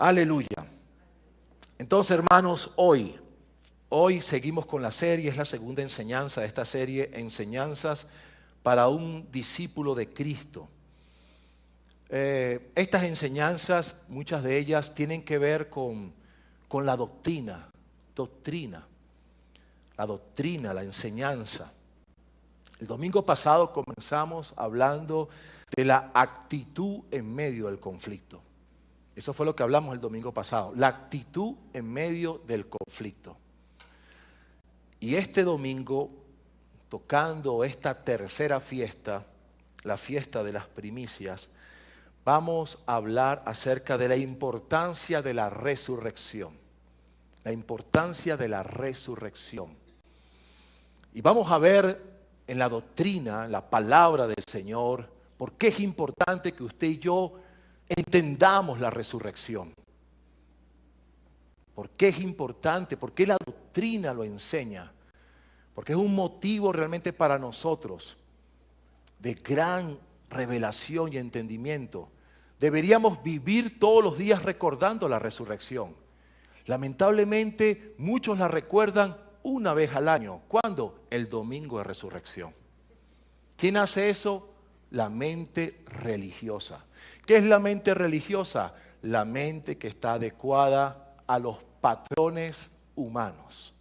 Aleluya. Entonces, hermanos, hoy seguimos con la serie, es la segunda enseñanza de esta serie, Enseñanzas para un discípulo de Cristo. Estas enseñanzas, muchas de ellas tienen que ver con la doctrina, la enseñanza. El domingo pasado comenzamos hablando de la actitud en medio del conflicto. Eso fue lo que hablamos el domingo pasado, la actitud en medio del conflicto. Y este domingo, tocando esta tercera fiesta, la fiesta de las primicias, vamos a hablar acerca de la importancia de la resurrección. La importancia de la resurrección. Y vamos a ver en la doctrina, la palabra del Señor, por qué es importante que usted y yo entendamos la resurrección. ¿Por qué es importante? ¿Por qué la doctrina lo enseña? Porque es un motivo realmente para nosotros de gran revelación y entendimiento. Deberíamos vivir todos los días recordando la resurrección. Lamentablemente muchos la recuerdan una vez al año. ¿Cuándo? El domingo de resurrección. ¿Quién hace eso? La mente religiosa. ¿Qué es la mente religiosa? La mente que está adecuada a los patrones humanos.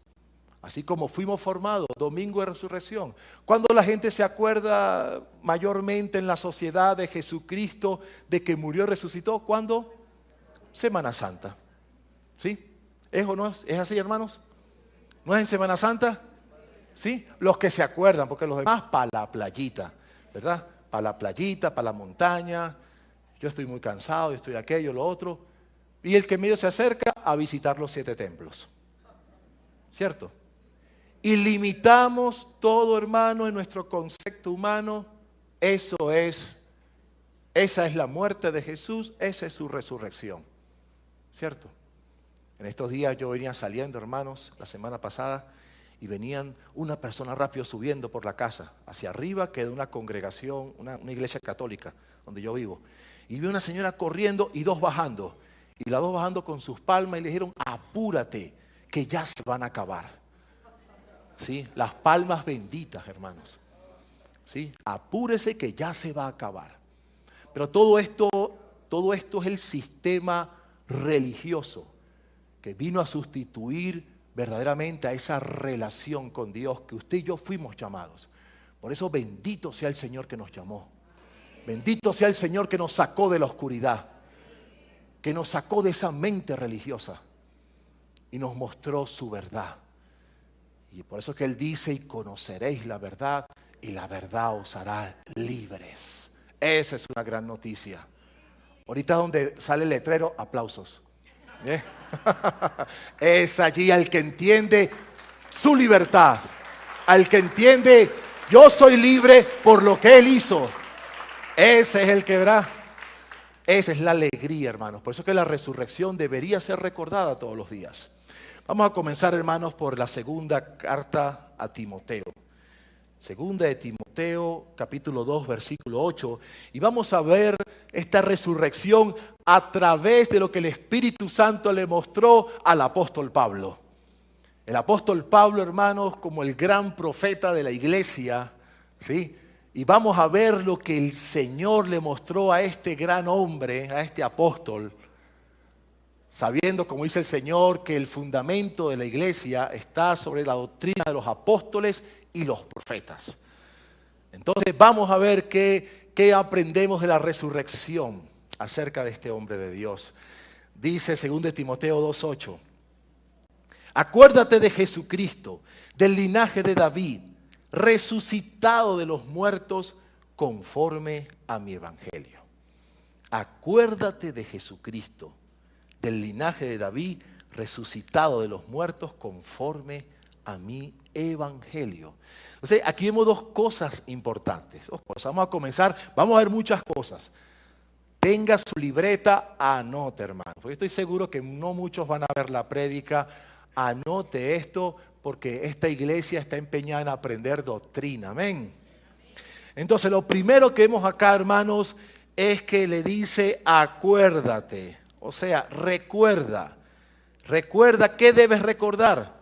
Así como fuimos formados, domingo de resurrección. ¿Cuándo la gente se acuerda mayormente en la sociedad de Jesucristo, de que murió y resucitó? ¿Cuándo? Semana Santa. ¿Sí? ¿Es o no es? ¿Es así, hermanos? ¿No es en Semana Santa? ¿Sí? Los que se acuerdan, porque los demás para la playita, ¿verdad? Para la playita, para la montaña. Yo estoy muy cansado, yo estoy aquello, lo otro. Y el que medio se acerca a visitar los 7 templos. ¿Cierto? Y limitamos todo, hermano, en nuestro concepto humano. Esa es la muerte de Jesús, esa es su resurrección. ¿Cierto? En estos días yo venía saliendo, hermanos, la semana pasada, y venían una persona rápido subiendo por la casa. Hacia arriba queda una congregación, una iglesia católica, donde yo vivo. Y vi una señora corriendo y 2 bajando. Y las 2 bajando con sus palmas y le dijeron, apúrate, que ya se van a acabar. ¿Sí? Las palmas benditas, hermanos. ¿Sí? Apúrese que ya se va a acabar. Pero todo esto es el sistema religioso que vino a sustituir verdaderamente a esa relación con Dios que usted y yo fuimos llamados. Por eso bendito sea el Señor que nos llamó. Bendito sea el Señor que nos sacó de la oscuridad, que nos sacó de esa mente religiosa y nos mostró su verdad. Y por eso es que Él dice, y conoceréis la verdad, y la verdad os hará libres. Esa es una gran noticia. Ahorita donde sale el letrero, aplausos. Es allí al que entiende su libertad, al que entiende, yo soy libre por lo que Él hizo. Ese es el que verá. Esa es la alegría, hermanos. Por eso es que la resurrección debería ser recordada todos los días. Vamos a comenzar, hermanos, por la segunda carta a Timoteo. Segunda de Timoteo, capítulo 2, versículo 8. Y vamos a ver esta resurrección a través de lo que el Espíritu Santo le mostró al apóstol Pablo. El apóstol Pablo, hermanos, como el gran profeta de la iglesia, ¿sí? Y vamos a ver lo que el Señor le mostró a este gran hombre, a este apóstol, sabiendo, como dice el Señor, que el fundamento de la iglesia está sobre la doctrina de los apóstoles y los profetas. Entonces vamos a ver qué aprendemos de la resurrección acerca de este hombre de Dios. Dice 2 Timoteo 2:8. Acuérdate de Jesucristo, del linaje de David, resucitado de los muertos conforme a mi evangelio. Acuérdate de Jesucristo, del linaje de David, resucitado de los muertos conforme a mi evangelio. Entonces, aquí vemos 2 cosas importantes. 2 cosas. Vamos a comenzar, vamos a ver muchas cosas. Tenga su libreta, anote, hermano. Porque estoy seguro que no muchos van a ver la prédica. Anote esto, porque esta iglesia está empeñada en aprender doctrina. Amén. Entonces, lo primero que vemos acá, hermanos, es que le dice, acuérdate. O sea, recuerda. Recuerda, ¿qué debes recordar?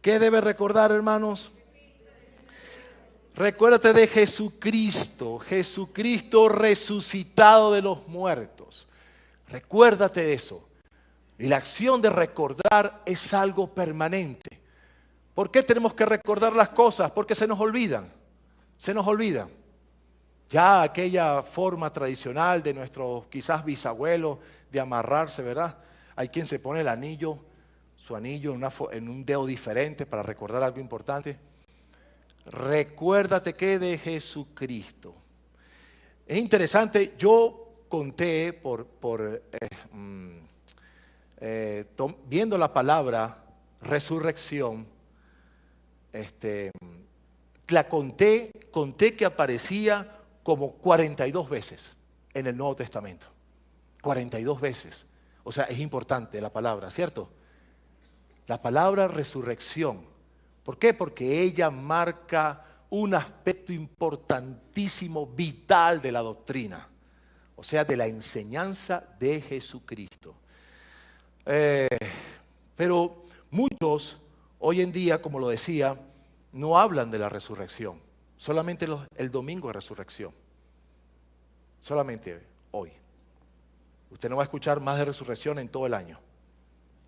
¿Qué debes recordar, hermanos? Recuérdate de Jesucristo, Jesucristo resucitado de los muertos. Recuérdate de eso. Y la acción de recordar es algo permanente. ¿Por qué tenemos que recordar las cosas? Porque se nos olvidan. Se nos olvidan. Ya aquella forma tradicional de nuestros quizás bisabuelos de amarrarse, ¿verdad? Hay quien se pone el anillo, su anillo en un dedo diferente para recordar algo importante. Recuérdate que de Jesucristo. Es interesante, yo conté viendo la palabra resurrección, la conté que aparecía como 42 veces en el Nuevo Testamento. 42 veces. O sea, es importante la palabra, ¿cierto? La palabra resurrección. ¿Por qué? Porque ella marca un aspecto importantísimo, vital de la doctrina. O sea, de la enseñanza de Jesucristo. Pero muchos hoy en día, como lo decía, no hablan de la resurrección. Solamente el domingo de resurrección. Solamente hoy. Usted no va a escuchar más de resurrección en todo el año.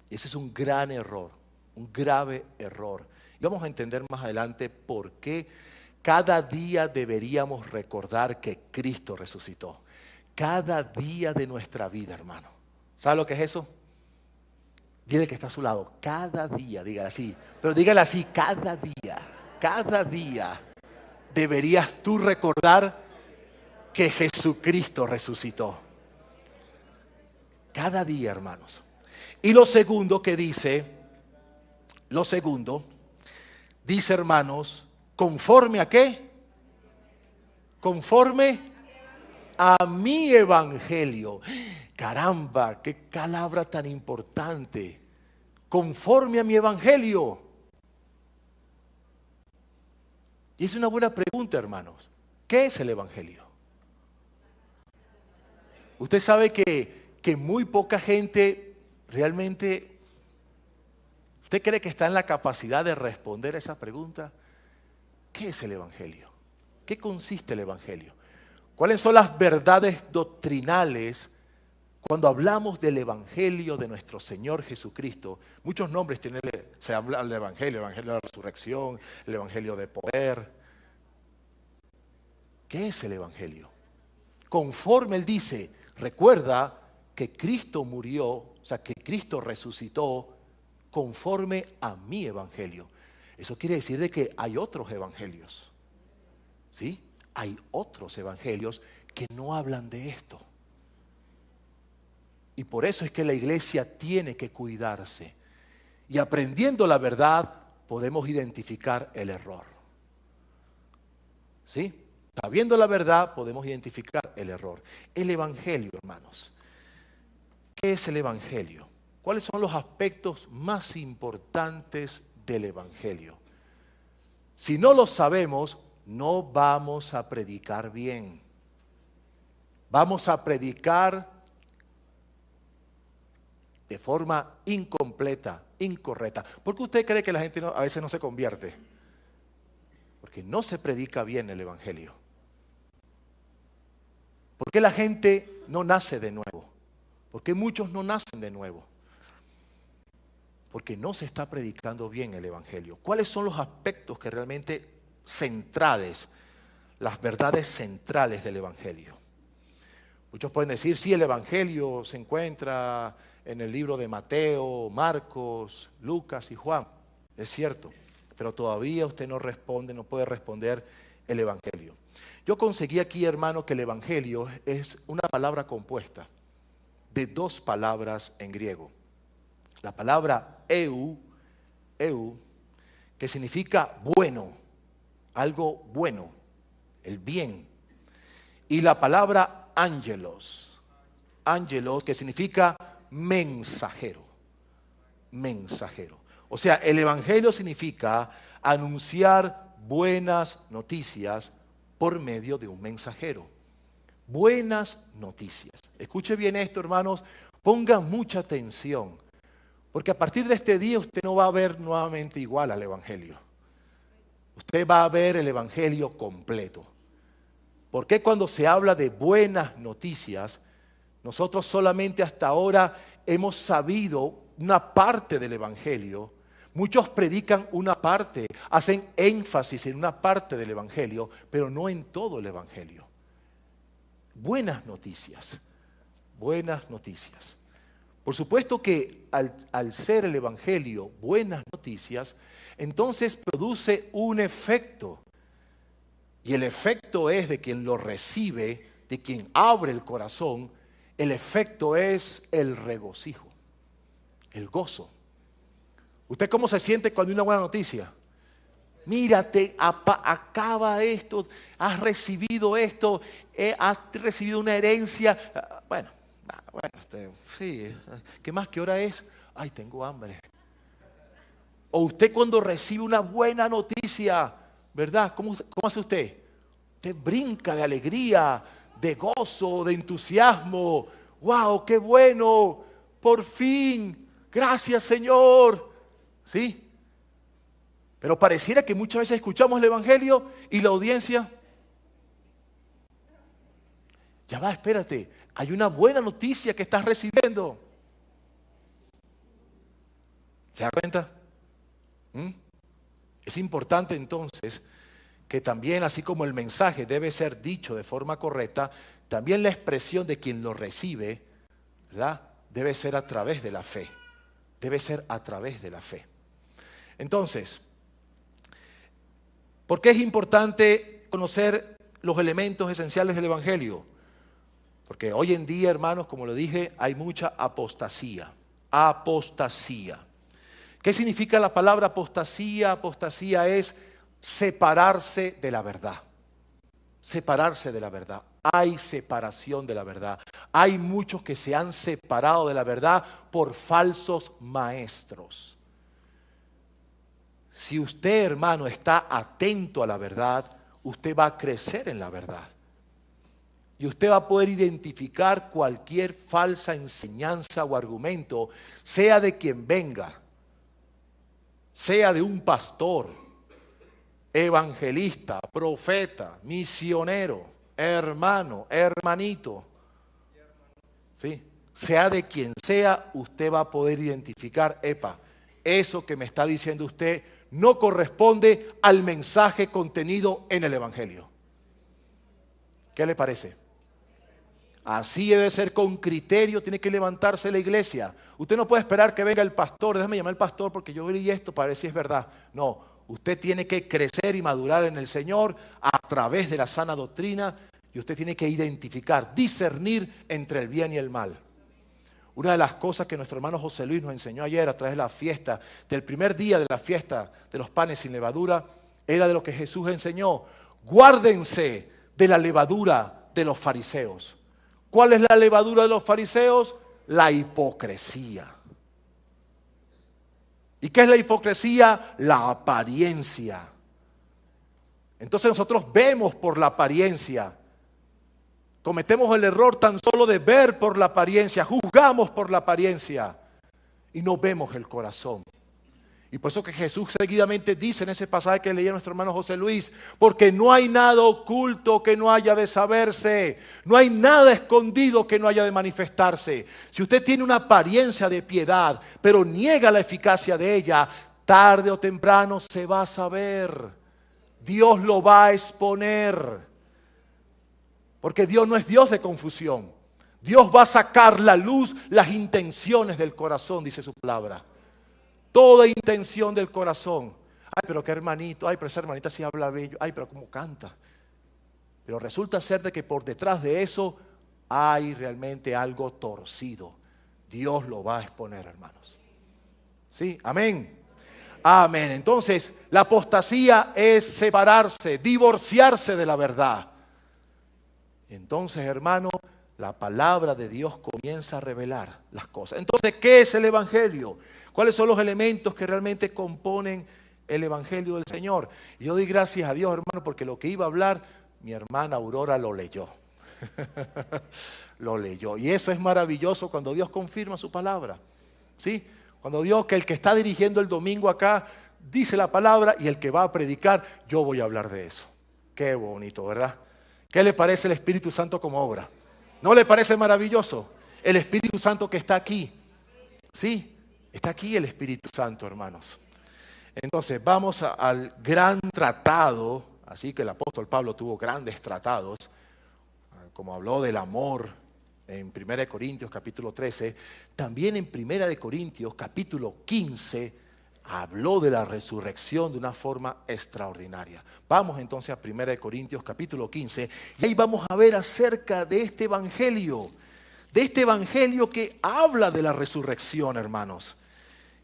Y ese es un gran error, un grave error. Y vamos a entender más adelante por qué cada día deberíamos recordar que Cristo resucitó. Cada día de nuestra vida, hermano. ¿Sabe lo que es eso? Dile que está a su lado. Cada día, dígale así. Pero dígale así, cada día deberías tú recordar que Jesucristo resucitó. Cada día, hermanos. Y lo segundo, hermanos, ¿conforme a qué? Conforme a mi evangelio. Caramba, qué palabra tan importante. Conforme a mi evangelio. Y es una buena pregunta, hermanos. ¿Qué es el evangelio? Usted sabe que muy poca gente realmente, ¿usted cree que está en la capacidad de responder a esa pregunta? ¿Qué es el evangelio? ¿Qué consiste el evangelio? ¿Cuáles son las verdades doctrinales cuando hablamos del evangelio de nuestro Señor Jesucristo? Muchos nombres tiene, se habla del evangelio de la resurrección, el evangelio de poder. ¿Qué es el evangelio? Conforme él dice, recuerda que Cristo murió, o sea, que Cristo resucitó conforme a mi evangelio. Eso quiere decir de que hay otros evangelios. ¿Sí? Hay otros evangelios que no hablan de esto. Y por eso es que la iglesia tiene que cuidarse. Y aprendiendo la verdad, podemos identificar el error. ¿Sí? Sabiendo la verdad, podemos identificar el error. El evangelio, hermanos. ¿Qué es el evangelio? ¿Cuáles son los aspectos más importantes del evangelio? Si no lo sabemos, no vamos a predicar bien. Vamos a predicar de forma incompleta, incorrecta. ¿Por qué usted cree que la gente a veces no se convierte? Porque no se predica bien el evangelio. ¿Por qué la gente no nace de nuevo? ¿Por qué muchos no nacen de nuevo? Porque no se está predicando bien el evangelio. ¿Cuáles son los aspectos que realmente centrales, las verdades centrales del evangelio? Muchos pueden decir, sí, el evangelio se encuentra en el libro de Mateo, Marcos, Lucas y Juan. Es cierto, pero todavía usted no responde, no puede responder el evangelio. Yo conseguí aquí, hermano, que el evangelio es una palabra compuesta de dos palabras en griego. La palabra eu, que significa bueno, algo bueno, el bien. Y la palabra ángelos, que significa mensajero, mensajero. O sea, el evangelio significa anunciar buenas noticias por medio de un mensajero. Buenas noticias. Escuche bien esto, hermanos, ponga mucha atención, porque a partir de este día usted no va a ver nuevamente igual al Evangelio. Usted va a ver el Evangelio completo. Porque cuando se habla de buenas noticias, nosotros solamente hasta ahora hemos sabido una parte del Evangelio. Muchos predican una parte, hacen énfasis en una parte del Evangelio, pero no en todo el Evangelio. Buenas noticias, buenas noticias. Por supuesto que al ser el Evangelio buenas noticias, entonces produce un efecto. Y el efecto es de quien lo recibe, de quien abre el corazón, el efecto es el regocijo, el gozo. ¿Usted cómo se siente cuando hay una buena noticia? Mírate, acaba esto, has recibido esto, has recibido una herencia. Bueno, sí, ¿qué más? ¿Qué hora es? Ay, tengo hambre. O usted cuando recibe una buena noticia, ¿verdad? ¿Cómo hace usted? Usted brinca de alegría, de gozo, de entusiasmo. ¡Wow, qué bueno! Por fin, gracias Señor. ¿Sí? Pero pareciera que muchas veces escuchamos el Evangelio y la audiencia, ya va, espérate, hay una buena noticia que estás recibiendo. ¿Se da cuenta? Es importante entonces que también, así como el mensaje debe ser dicho de forma correcta, también la expresión de quien lo recibe, ¿verdad?, debe ser a través de la fe. Debe ser a través de la fe. Entonces, ¿por qué es importante conocer los elementos esenciales del Evangelio? Porque hoy en día, hermanos, como lo dije, hay mucha apostasía. Apostasía. ¿Qué significa la palabra apostasía? Apostasía es separarse de la verdad. Separarse de la verdad. Hay separación de la verdad. Hay muchos que se han separado de la verdad por falsos maestros. Si usted, hermano, está atento a la verdad, usted va a crecer en la verdad. Y usted va a poder identificar cualquier falsa enseñanza o argumento, sea de quien venga, sea de un pastor, evangelista, profeta, misionero, hermano, hermanito, ¿sí?, sea de quien sea, usted va a poder identificar, eso que me está diciendo usted no corresponde al mensaje contenido en el Evangelio. ¿Qué le parece? Así debe ser, con criterio tiene que levantarse la iglesia. Usted no puede esperar que venga el pastor, déjame llamar al pastor porque yo vi esto para ver si es verdad. No, usted tiene que crecer y madurar en el Señor a través de la sana doctrina y usted tiene que identificar, discernir entre el bien y el mal. Una de las cosas que nuestro hermano José Luis nos enseñó ayer a través de la fiesta, del primer día de la fiesta de los panes sin levadura, era de lo que Jesús enseñó. Guárdense de la levadura de los fariseos. ¿Cuál es la levadura de los fariseos? La hipocresía. ¿Y qué es la hipocresía? La apariencia. Entonces nosotros vemos por la apariencia. Cometemos el error tan solo de ver por la apariencia, juzgamos por la apariencia y no vemos el corazón. Y por eso que Jesús seguidamente dice en ese pasaje que leía nuestro hermano José Luis, porque no hay nada oculto que no haya de saberse, no hay nada escondido que no haya de manifestarse. Si usted tiene una apariencia de piedad, pero niega la eficacia de ella, tarde o temprano se va a saber. Dios lo va a exponer. Porque Dios no es Dios de confusión. Dios va a sacar la luz, las intenciones del corazón, dice su palabra. Toda intención del corazón. Ay, pero qué hermanito, ay, pero esa hermanita sí habla bello, ay, pero cómo canta. Pero resulta ser de que por detrás de eso hay realmente algo torcido. Dios lo va a exponer, hermanos. ¿Sí? Amén. Amén. Entonces, la apostasía es separarse, divorciarse de la verdad. Entonces, hermano, la palabra de Dios comienza a revelar las cosas. Entonces, ¿qué es el Evangelio? ¿Cuáles son los elementos que realmente componen el Evangelio del Señor? Y yo doy gracias a Dios, hermano, porque lo que iba a hablar, mi hermana Aurora lo leyó. Lo leyó. Y eso es maravilloso cuando Dios confirma su palabra. ¿Sí? Cuando Dios, que el que está dirigiendo el domingo acá, dice la palabra y el que va a predicar, yo voy a hablar de eso. Qué bonito, ¿verdad? ¿Qué le parece el Espíritu Santo como obra? ¿No le parece maravilloso? El Espíritu Santo que está aquí. Sí, está aquí el Espíritu Santo, hermanos. Entonces, vamos al gran tratado. Así que el apóstol Pablo tuvo grandes tratados, como habló del amor en 1 Corintios capítulo 13, también en 1 Corintios capítulo 15 habló de la resurrección de una forma extraordinaria. Vamos entonces a 1 Corintios capítulo 15 y ahí vamos a ver acerca de este evangelio que habla de la resurrección, hermanos,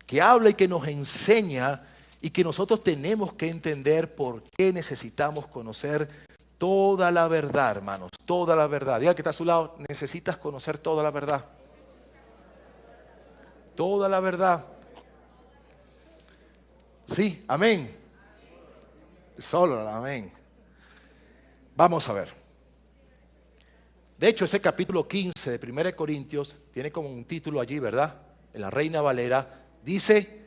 que habla y que nos enseña y que nosotros tenemos que entender por qué necesitamos conocer toda la verdad, hermanos, toda la verdad. Diga al que está a su lado, necesitas conocer toda la verdad. Toda la verdad. Sí, amén. Solo amén. Vamos a ver. De hecho, ese capítulo 15 de 1 Corintios tiene como un título allí, ¿verdad? En la Reina Valera, dice,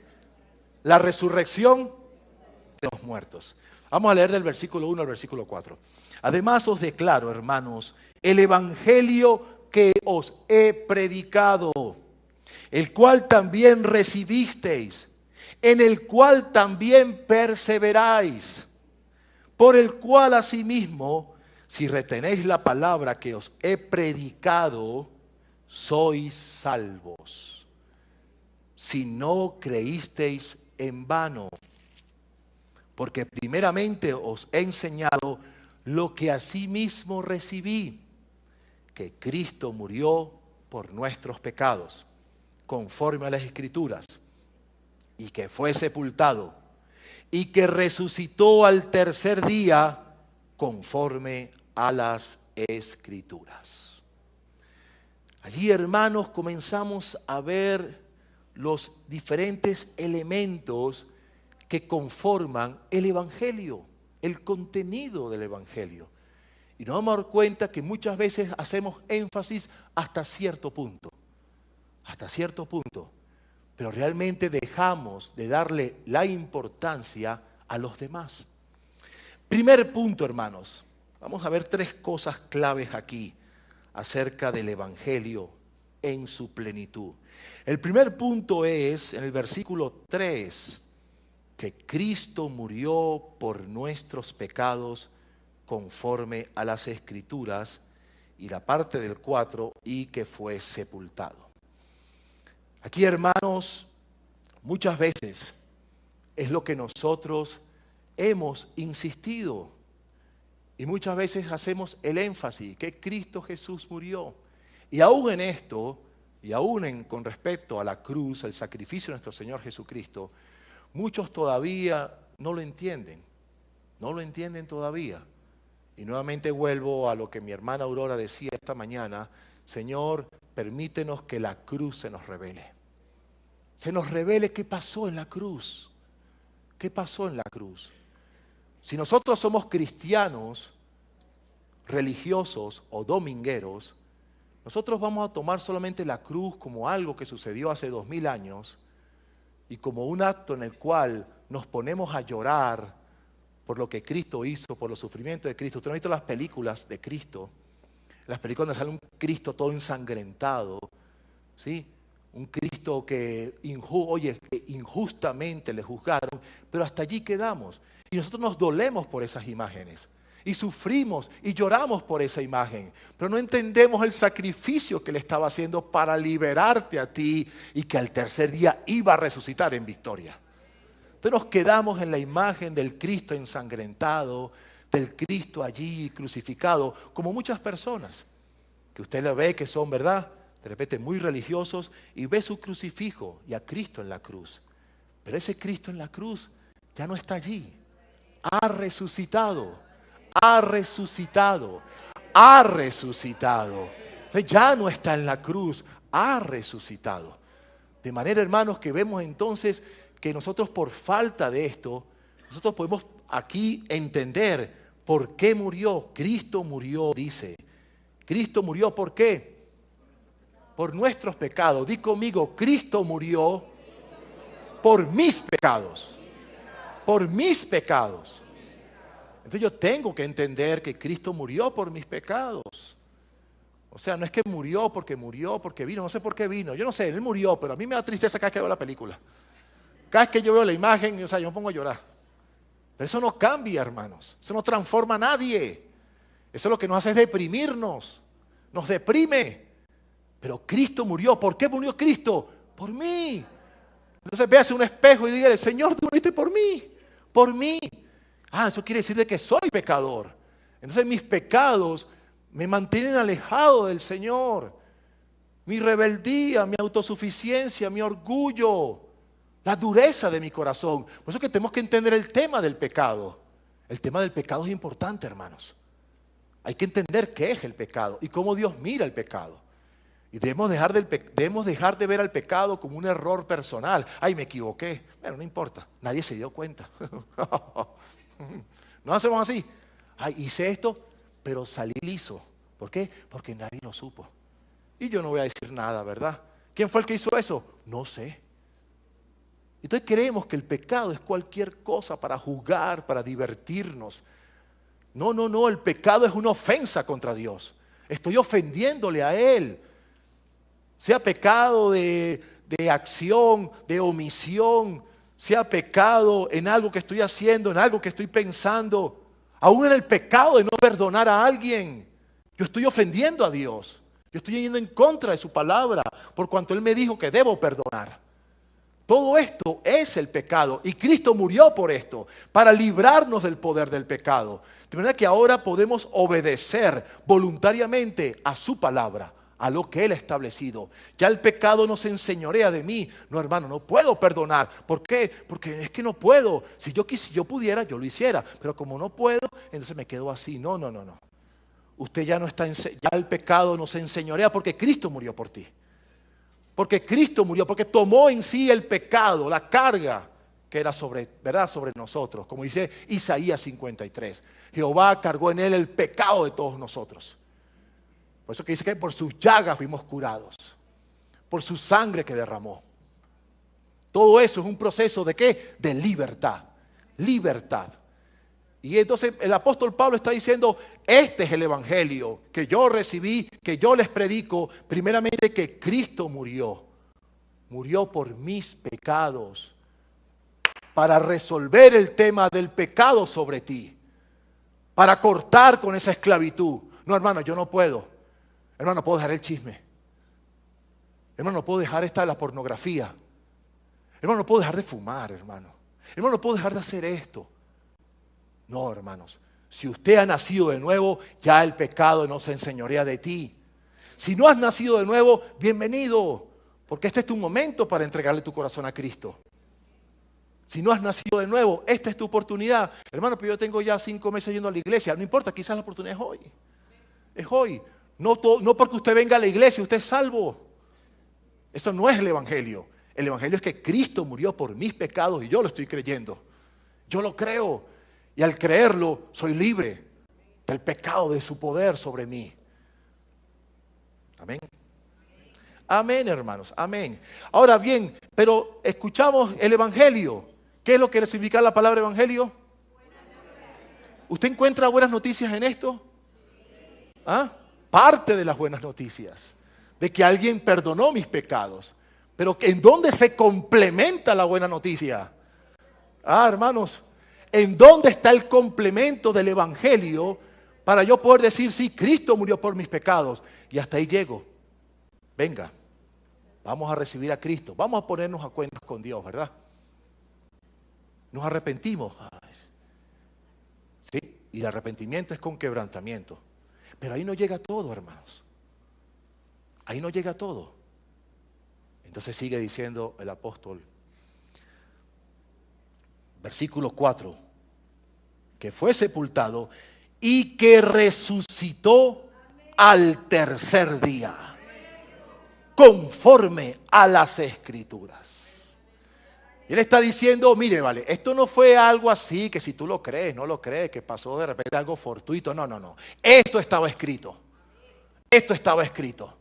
la resurrección de los muertos. Vamos a leer del versículo 1 al versículo 4. Además os declaro, hermanos, el evangelio que os he predicado, el cual también recibisteis, en el cual también perseveráis, por el cual asimismo, si retenéis la palabra que os he predicado, sois salvos, si no creísteis en vano. Porque primeramente os he enseñado lo que asimismo recibí, que Cristo murió por nuestros pecados, conforme a las Escrituras, y que fue sepultado, y que resucitó al tercer día, conforme a las Escrituras. Allí, hermanos, comenzamos a ver los diferentes elementos que conforman el Evangelio, el contenido del Evangelio. Y nos vamos a dar cuenta que muchas veces hacemos énfasis hasta cierto punto, pero realmente dejamos de darle la importancia a los demás. Primer punto, hermanos, vamos a ver tres cosas claves aquí acerca del Evangelio en su plenitud. El primer punto es, en el versículo 3, que Cristo murió por nuestros pecados conforme a las Escrituras, y la parte del 4, y que fue sepultado. Aquí, hermanos, muchas veces es lo que nosotros hemos insistido y muchas veces hacemos el énfasis que Cristo Jesús murió. Y aún en esto, y aún con respecto a la cruz, el sacrificio de nuestro Señor Jesucristo, muchos todavía no lo entienden todavía. Y nuevamente vuelvo a lo que mi hermana Aurora decía esta mañana: Señor, permítenos que la cruz se nos revele. Se nos revele qué pasó en la cruz. ¿Qué pasó en la cruz? Si nosotros somos cristianos, religiosos o domingueros, nosotros vamos a tomar solamente la cruz como algo que sucedió hace 2000 años y como un acto en el cual nos ponemos a llorar por lo que Cristo hizo, por los sufrimientos de Cristo. ¿Usted no ha visto las películas de Cristo? Las películas donde sale un Cristo todo ensangrentado, ¿sí? Un Cristo que injustamente le juzgaron, pero hasta allí quedamos. Y nosotros nos dolemos por esas imágenes. Y sufrimos y lloramos por esa imagen. Pero no entendemos el sacrificio que le estaba haciendo para liberarte a ti y que al tercer día iba a resucitar en victoria. Entonces nos quedamos en la imagen del Cristo ensangrentado, del Cristo allí crucificado, como muchas personas que usted le ve que son, ¿verdad?, de repente muy religiosos, y ve su crucifijo y a Cristo en la cruz. Pero ese Cristo en la cruz ya no está allí. Ha resucitado. Entonces ya no está en la cruz, ha resucitado. De manera, hermanos, que vemos entonces que nosotros, por falta de esto, nosotros podemos aquí entender por qué murió. Cristo murió, dice, Cristo murió, ¿por qué? Por nuestros pecados. Di conmigo, Cristo murió por mis pecados. Por mis pecados. Entonces yo tengo que entender que Cristo murió por mis pecados. O sea, no es que murió, porque vino, no sé por qué vino. Yo no sé, Él murió, pero a mí me da tristeza cada vez que veo la película. Cada vez que yo veo la imagen, o sea, yo me pongo a llorar. Pero eso no cambia, hermanos. Eso no transforma a nadie. Eso lo que nos hace es deprimirnos. Nos deprime. Pero Cristo murió. ¿Por qué murió Cristo? Por mí. Entonces véase un espejo y dígale, Señor, tú moriste por mí. Por mí. Ah, eso quiere decir de que soy pecador. Entonces mis pecados me mantienen alejado del Señor. Mi rebeldía, mi autosuficiencia, mi orgullo, la dureza de mi corazón. Por eso que tenemos que entender el tema del pecado. El tema del pecado es importante, hermanos. Hay que entender qué es el pecado y cómo Dios mira el pecado. Y debemos dejar de ver al pecado como un error personal. Ay, me equivoqué. Bueno, no importa. Nadie se dio cuenta. No hacemos así. Ay, hice esto, pero salí liso. ¿Por qué? Porque nadie lo supo. Y yo no voy a decir nada, ¿verdad? ¿Quién fue el que hizo eso? No sé. Entonces creemos que el pecado es cualquier cosa para juzgar, para divertirnos. No, el pecado es una ofensa contra Dios. Estoy ofendiéndole a Él. Sea pecado de acción, de omisión, sea pecado en algo que estoy haciendo, en algo que estoy pensando, aún en el pecado de no perdonar a alguien. Yo estoy ofendiendo a Dios. Yo estoy yendo en contra de su palabra, por cuanto Él me dijo que debo perdonar. Todo esto es el pecado y Cristo murió por esto, para librarnos del poder del pecado. De manera que ahora podemos obedecer voluntariamente a su palabra, a lo que Él ha establecido. Ya el pecado no se enseñorea de mí. No, hermano, no puedo perdonar. ¿Por qué? Porque es que no puedo. Si yo pudiera, yo lo hiciera. Pero como no puedo, entonces me quedo así. No. Usted ya no está, ya el pecado no se enseñorea porque Cristo murió por ti. Porque Cristo murió, porque tomó en sí el pecado, la carga que era sobre nosotros. Como dice Isaías 53. Jehová cargó en Él el pecado de todos nosotros. Por eso que dice que por sus llagas fuimos curados. Por su sangre que derramó. Todo eso es un proceso ¿de qué? De libertad. Libertad. Y entonces el apóstol Pablo está diciendo, este es el evangelio que yo recibí, que yo les predico, primeramente que Cristo murió por mis pecados, para resolver el tema del pecado sobre ti, para cortar con esa esclavitud. No, hermano, yo no puedo. Hermano, no puedo dejar el chisme. Hermano, no puedo dejar la pornografía. Hermano, no puedo dejar de fumar, hermano. Hermano, no puedo dejar de hacer esto. No, hermanos, si usted ha nacido de nuevo, ya el pecado no se enseñorea de ti. Si no has nacido de nuevo, bienvenido, porque este es tu momento para entregarle tu corazón a Cristo. Si no has nacido de nuevo, esta es tu oportunidad. Hermano, pero yo tengo ya 5 meses yendo a la iglesia. No importa, quizás la oportunidad es hoy. Es hoy. No porque usted venga a la iglesia, usted es salvo. Eso no es el evangelio. El evangelio es que Cristo murió por mis pecados y yo lo estoy creyendo. Yo lo creo. Y al creerlo, soy libre del pecado, de su poder sobre mí. Amén. Amén, hermanos. Amén. Ahora bien, pero escuchamos el evangelio. ¿Qué es lo que significa la palabra evangelio? ¿Usted encuentra buenas noticias en esto? ¿Ah? Parte de las buenas noticias. De que alguien perdonó mis pecados. Pero ¿en dónde se complementa la buena noticia? Ah, hermanos. ¿En dónde está el complemento del evangelio para yo poder decir, sí, Cristo murió por mis pecados? Y hasta ahí llego. Venga, vamos a recibir a Cristo. Vamos a ponernos a cuentas con Dios, ¿verdad? Nos arrepentimos. Sí, y el arrepentimiento es con quebrantamiento. Pero ahí no llega todo, hermanos. Ahí no llega todo. Entonces sigue diciendo el apóstol. Versículo 4, que fue sepultado y que resucitó al tercer día, conforme a las Escrituras. Y él está diciendo, mire, vale, esto no fue algo así, que si tú lo crees, no lo crees, que pasó de repente algo fortuito, no. Esto estaba escrito. esto estaba escrito.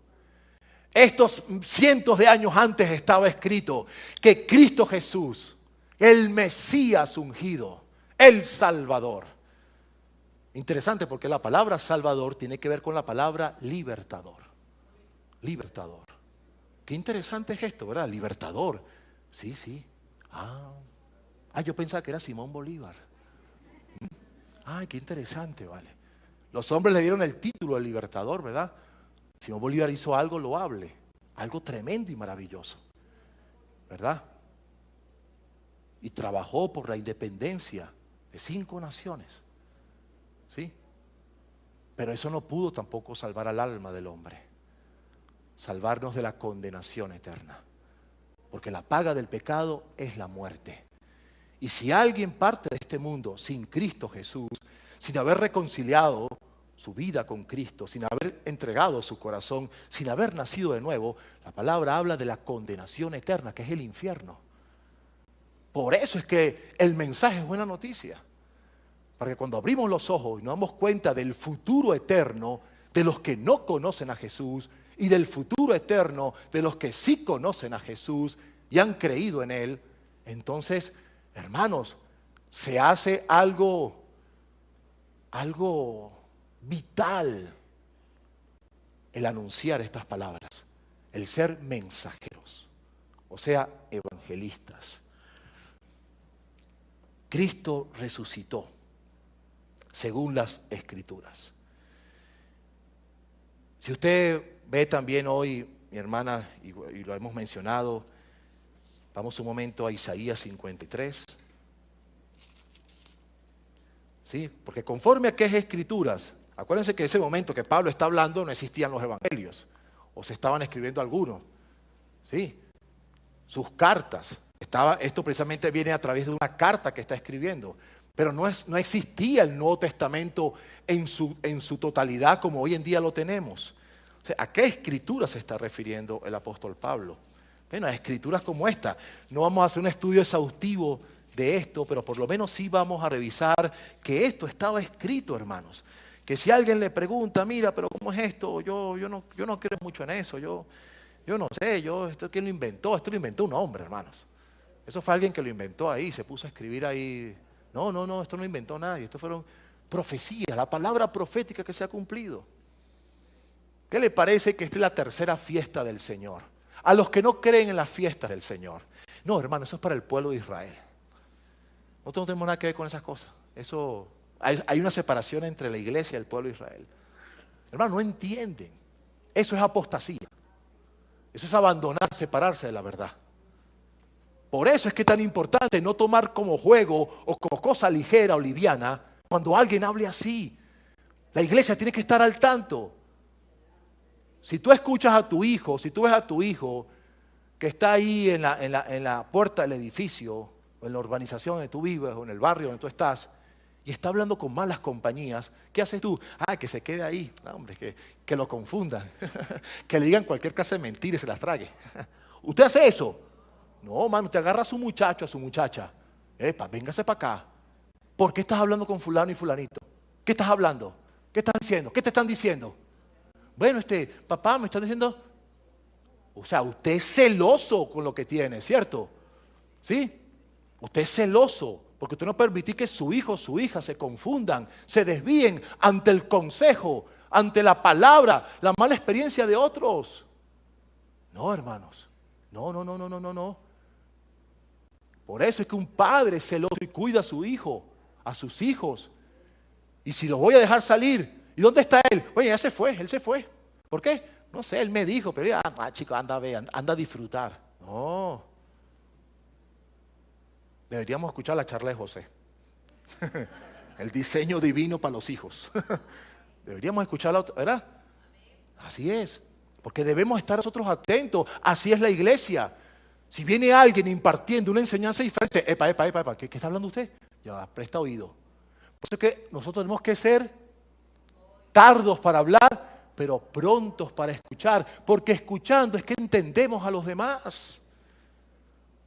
Estos cientos de años antes estaba escrito que Cristo Jesús, el Mesías ungido, el Salvador. Interesante porque la palabra Salvador tiene que ver con la palabra libertador. Libertador. Qué interesante es esto, ¿verdad? Libertador. Sí, sí. Yo pensaba que era Simón Bolívar. Ay, qué interesante, vale. Los hombres le dieron el título de libertador, ¿verdad? Simón Bolívar hizo algo loable, algo tremendo y maravilloso, ¿verdad? Y trabajó por la independencia de 5 naciones, ¿sí? Pero eso no pudo tampoco salvar al alma del hombre, salvarnos de la condenación eterna, porque la paga del pecado es la muerte. Y si alguien parte de este mundo sin Cristo Jesús, sin haber reconciliado su vida con Cristo, sin haber entregado su corazón, sin haber nacido de nuevo, la palabra habla de la condenación eterna, que es el infierno. Por eso es que el mensaje es buena noticia. Porque cuando abrimos los ojos y nos damos cuenta del futuro eterno de los que no conocen a Jesús y del futuro eterno de los que sí conocen a Jesús y han creído en Él, entonces, hermanos, se hace algo vital el anunciar estas palabras, el ser mensajeros, o sea, evangelistas. Cristo resucitó, según las Escrituras. Si usted ve también hoy, mi hermana, y lo hemos mencionado, vamos un momento a Isaías 53. ¿Sí? Porque conforme a qué Escrituras, acuérdense que en ese momento que Pablo está hablando no existían los evangelios, o se estaban escribiendo algunos, ¿sí? Sus cartas, esto precisamente viene a través de una carta que está escribiendo, pero no existía el Nuevo Testamento en su totalidad como hoy en día lo tenemos. O sea, ¿a qué Escrituras se está refiriendo el apóstol Pablo? Bueno, a escrituras como esta. No vamos a hacer un estudio exhaustivo de esto, pero por lo menos sí vamos a revisar que esto estaba escrito, hermanos. Que si alguien le pregunta, mira, pero ¿cómo es esto? Yo no creo mucho en eso, yo no sé, ¿esto quién lo inventó? Esto lo inventó un hombre, hermanos. Eso fue alguien que lo inventó ahí, se puso a escribir ahí. No, esto no inventó nadie, esto fueron profecías, la palabra profética que se ha cumplido. ¿Qué le parece que esta es la tercera fiesta del Señor? A los que no creen en las fiestas del Señor. No, hermano, eso es para el pueblo de Israel. Nosotros no tenemos nada que ver con esas cosas. Eso, hay una separación entre la iglesia y el pueblo de Israel. Hermano, no entienden. Eso es apostasía. Eso es abandonar, separarse de la verdad. Por eso es que es tan importante no tomar como juego o como cosa ligera o liviana cuando alguien hable así. La iglesia tiene que estar al tanto. Si tú escuchas a tu hijo, si tú ves a tu hijo que está ahí en la puerta del edificio, o en la urbanización donde tú vives, o en el barrio donde tú estás, y está hablando con malas compañías, ¿qué haces tú? Que se quede ahí. No, hombre, que lo confundan, que le digan cualquier clase de mentira y se las trague. ¿Usted hace eso? No, mano, usted agarra a su muchacho, a su muchacha. Véngase para acá. ¿Por qué estás hablando con fulano y fulanito? ¿Qué estás hablando? ¿Qué estás diciendo? ¿Qué te están diciendo? Bueno, papá, me está diciendo, o sea, usted es celoso con lo que tiene, ¿cierto? ¿Sí? Usted es celoso porque usted no permite que su hijo o su hija se confundan, se desvíen ante el consejo, ante la palabra, la mala experiencia de otros. No, hermanos, no. Por eso es que un padre es celoso y cuida a su hijo, a sus hijos. Y si los voy a dejar salir, ¿y dónde está él? Oye, él se fue. ¿Por qué? No sé, él me dijo, pero chico, anda a disfrutar. No. Deberíamos escuchar la charla de José. El diseño divino para los hijos. Deberíamos escucharla, ¿verdad? Así es. Porque debemos estar nosotros atentos. Así es la iglesia. Si viene alguien impartiendo una enseñanza diferente, epa, ¿qué está hablando usted? Ya, presta oído. Por eso es que nosotros tenemos que ser tardos para hablar, pero prontos para escuchar, porque escuchando es que entendemos a los demás.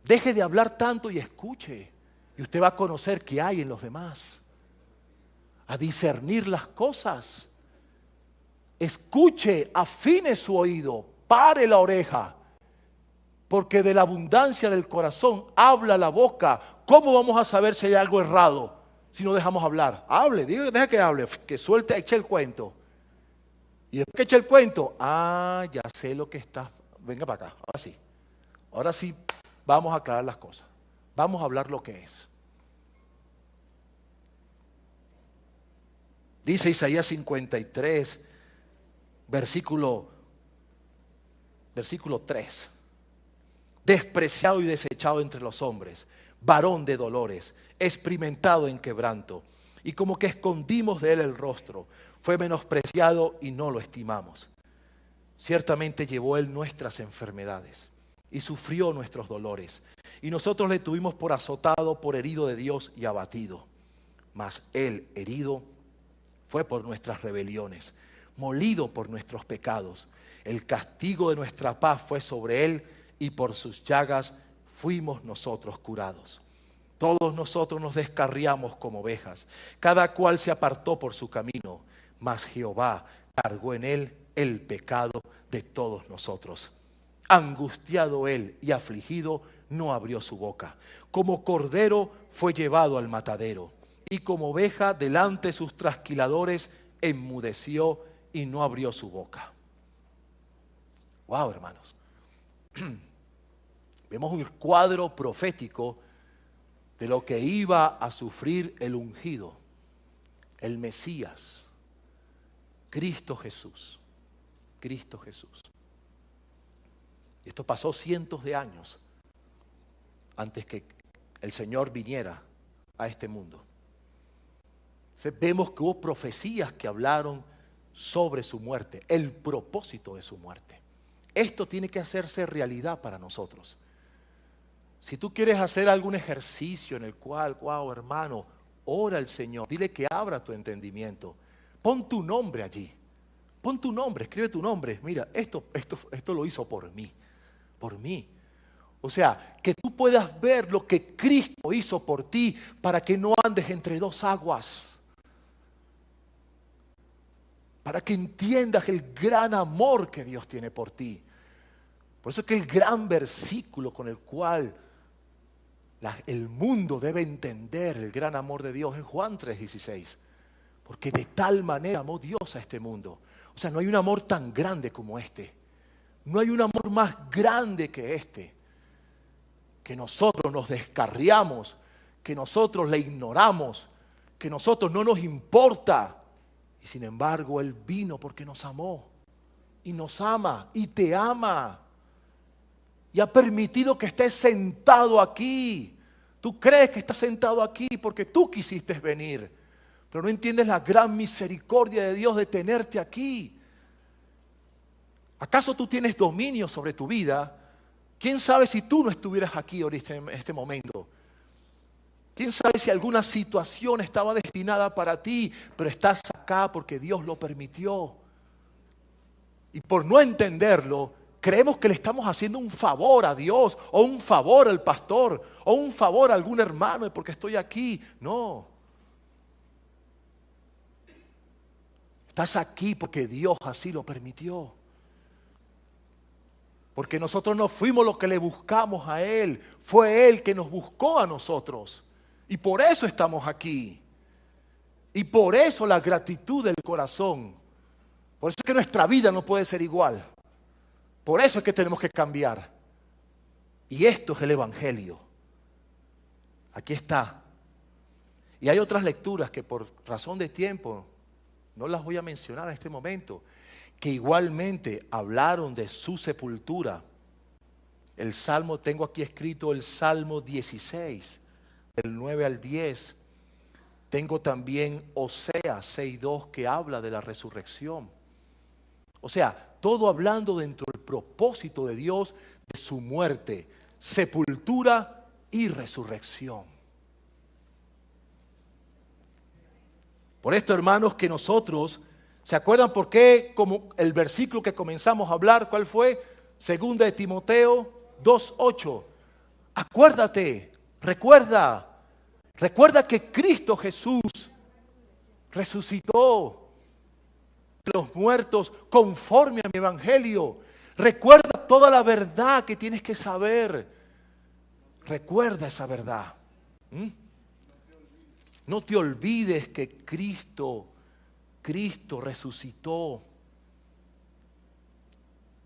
Deje de hablar tanto y escuche, y usted va a conocer qué hay en los demás, a discernir las cosas. escuche, afine su oído, pare la oreja, porque de la abundancia del corazón habla la boca. ¿Cómo vamos a saber si hay algo errado si no dejamos hablar? Hable, deja que hable, que suelte, eche el cuento. Y después que eche el cuento, ya sé lo que está. Venga para acá, ahora sí, vamos a aclarar las cosas. Vamos a hablar lo que es. Dice Isaías 53, versículo 3. Despreciado y desechado entre los hombres, varón de dolores, experimentado en quebranto, y como que escondimos de él el rostro. Fue menospreciado y no lo estimamos. Ciertamente llevó él nuestras enfermedades y sufrió nuestros dolores. Y nosotros le tuvimos por azotado, por herido de Dios y abatido. Mas él, herido, fue por nuestras rebeliones, molido por nuestros pecados. El castigo de nuestra paz fue sobre él, y por sus llagas fuimos nosotros curados. Todos nosotros nos descarriamos como ovejas, cada cual se apartó por su camino, mas Jehová cargó en él el pecado de todos nosotros. Angustiado él y afligido, no abrió su boca. Como cordero fue llevado al matadero, y como oveja delante de sus trasquiladores enmudeció y no abrió su boca. Wow, hermanos. Vemos un cuadro profético de lo que iba a sufrir el ungido, el Mesías, Cristo Jesús. Cristo Jesús. Y esto pasó cientos de años antes que el Señor viniera a este mundo. Entonces, vemos que hubo profecías que hablaron sobre su muerte, el propósito de su muerte. Esto tiene que hacerse realidad para nosotros. Si tú quieres hacer algún ejercicio en el cual, wow, hermano, ora al Señor, dile que abra tu entendimiento. Pon tu nombre allí. Pon tu nombre, escribe tu nombre. Mira, esto lo hizo por mí. Por mí. O sea, que tú puedas ver lo que Cristo hizo por ti para que no andes entre dos aguas. Para que entiendas el gran amor que Dios tiene por ti. Por eso es que el gran versículo con el cual el mundo debe entender el gran amor de Dios es Juan 3:16. Porque de tal manera amó Dios a este mundo. O sea, no hay un amor tan grande como este. No hay un amor más grande que este. Que nosotros nos descarriamos, que nosotros le ignoramos, que nosotros no nos importa. Y sin embargo, Él vino porque nos amó. Y nos ama y te ama. Y ha permitido que estés sentado aquí. Tú crees que estás sentado aquí porque tú quisiste venir. Pero no entiendes la gran misericordia de Dios de tenerte aquí. ¿Acaso tú tienes dominio sobre tu vida? ¿Quién sabe si tú no estuvieras aquí ahorita en este momento? ¿Quién sabe si alguna situación estaba destinada para ti, pero estás acá porque Dios lo permitió? Y por no entenderlo, creemos que le estamos haciendo un favor a Dios, o un favor al pastor, o un favor a algún hermano porque estoy aquí. No. Estás aquí porque Dios así lo permitió. Porque nosotros no fuimos los que le buscamos a Él. Fue Él que nos buscó a nosotros. Y por eso estamos aquí. Y por eso la gratitud del corazón. Por eso es que nuestra vida no puede ser igual. Por eso es que tenemos que cambiar. Y esto es el Evangelio. Aquí está. Y hay otras lecturas que por razón de tiempo no las voy a mencionar en este momento, que igualmente hablaron de su sepultura. El Salmo, tengo aquí escrito el Salmo 16, del 9 al 10. Tengo también Oseas 6:2 que habla de la resurrección. O sea, todo hablando dentro del propósito de Dios, de su muerte, sepultura y resurrección. Por esto, hermanos, que nosotros, ¿se acuerdan por qué? Como el versículo que comenzamos a hablar, ¿cuál fue? Segunda de Timoteo 2:8. Acuérdate, recuerda que Cristo Jesús resucitó. los muertos conforme a mi evangelio. Recuerda toda la verdad que tienes que saber. Recuerda esa verdad. No te olvides que Cristo resucitó.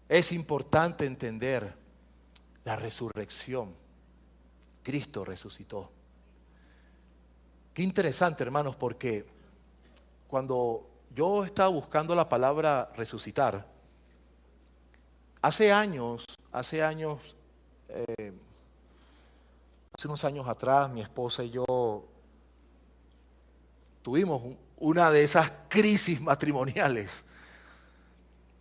Es importante entender la resurrección. Cristo resucitó. Qué interesante, hermanos, porque cuando yo estaba buscando la palabra resucitar, hace unos años atrás, mi esposa y yo tuvimos una de esas crisis matrimoniales.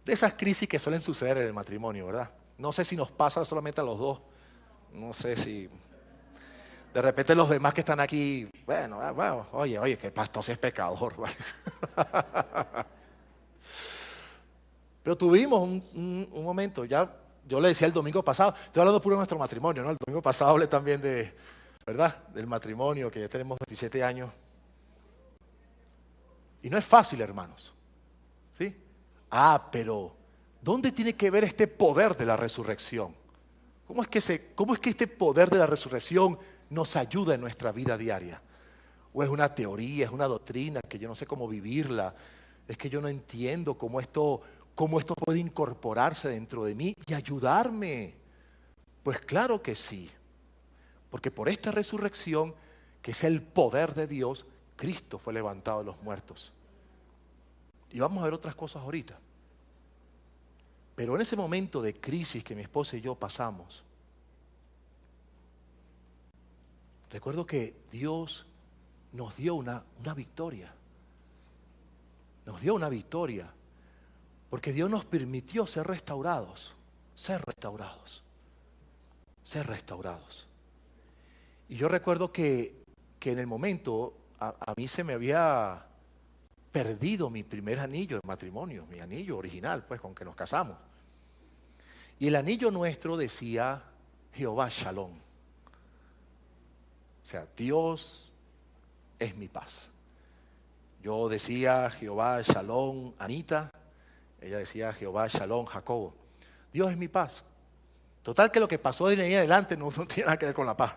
De esas crisis que suelen suceder en el matrimonio, ¿verdad? No sé si nos pasa solamente a los dos. No sé si de repente los demás que están aquí, bueno, oye, que el pastor sí es pecador. ¿Vale? Pero tuvimos un momento, ya yo le decía el domingo pasado, estoy hablando puro de nuestro matrimonio, ¿no? El domingo pasado hablé también de, ¿verdad? Del matrimonio, que ya tenemos 27 años. Y no es fácil, hermanos. ¿Sí? Pero ¿dónde tiene que ver este poder de la resurrección? ¿Cómo es que este poder de la resurrección nos ayuda en nuestra vida diaria? ¿O es una teoría, es una doctrina que yo no sé cómo vivirla? Es que yo no entiendo cómo esto puede incorporarse dentro de mí y ayudarme. Pues claro que sí, porque por esta resurrección, que es el poder de Dios, Cristo fue levantado de los muertos. Y vamos a ver otras cosas ahorita. Pero en ese momento de crisis que mi esposa y yo pasamos, recuerdo que Dios nos dio una victoria. Nos dio una victoria. Porque Dios nos permitió ser restaurados. Ser restaurados. Ser restaurados. Y yo recuerdo que en el momento a mí se me había perdido mi primer anillo de matrimonio, mi anillo original, pues con que nos casamos. Y el anillo nuestro decía Jehová Shalom. O sea, Dios es mi paz. Yo decía Jehová Shalom Anita, ella decía Jehová Shalom Jacobo. Dios es mi paz. Total que lo que pasó de ahí en adelante no tiene nada que ver con la paz.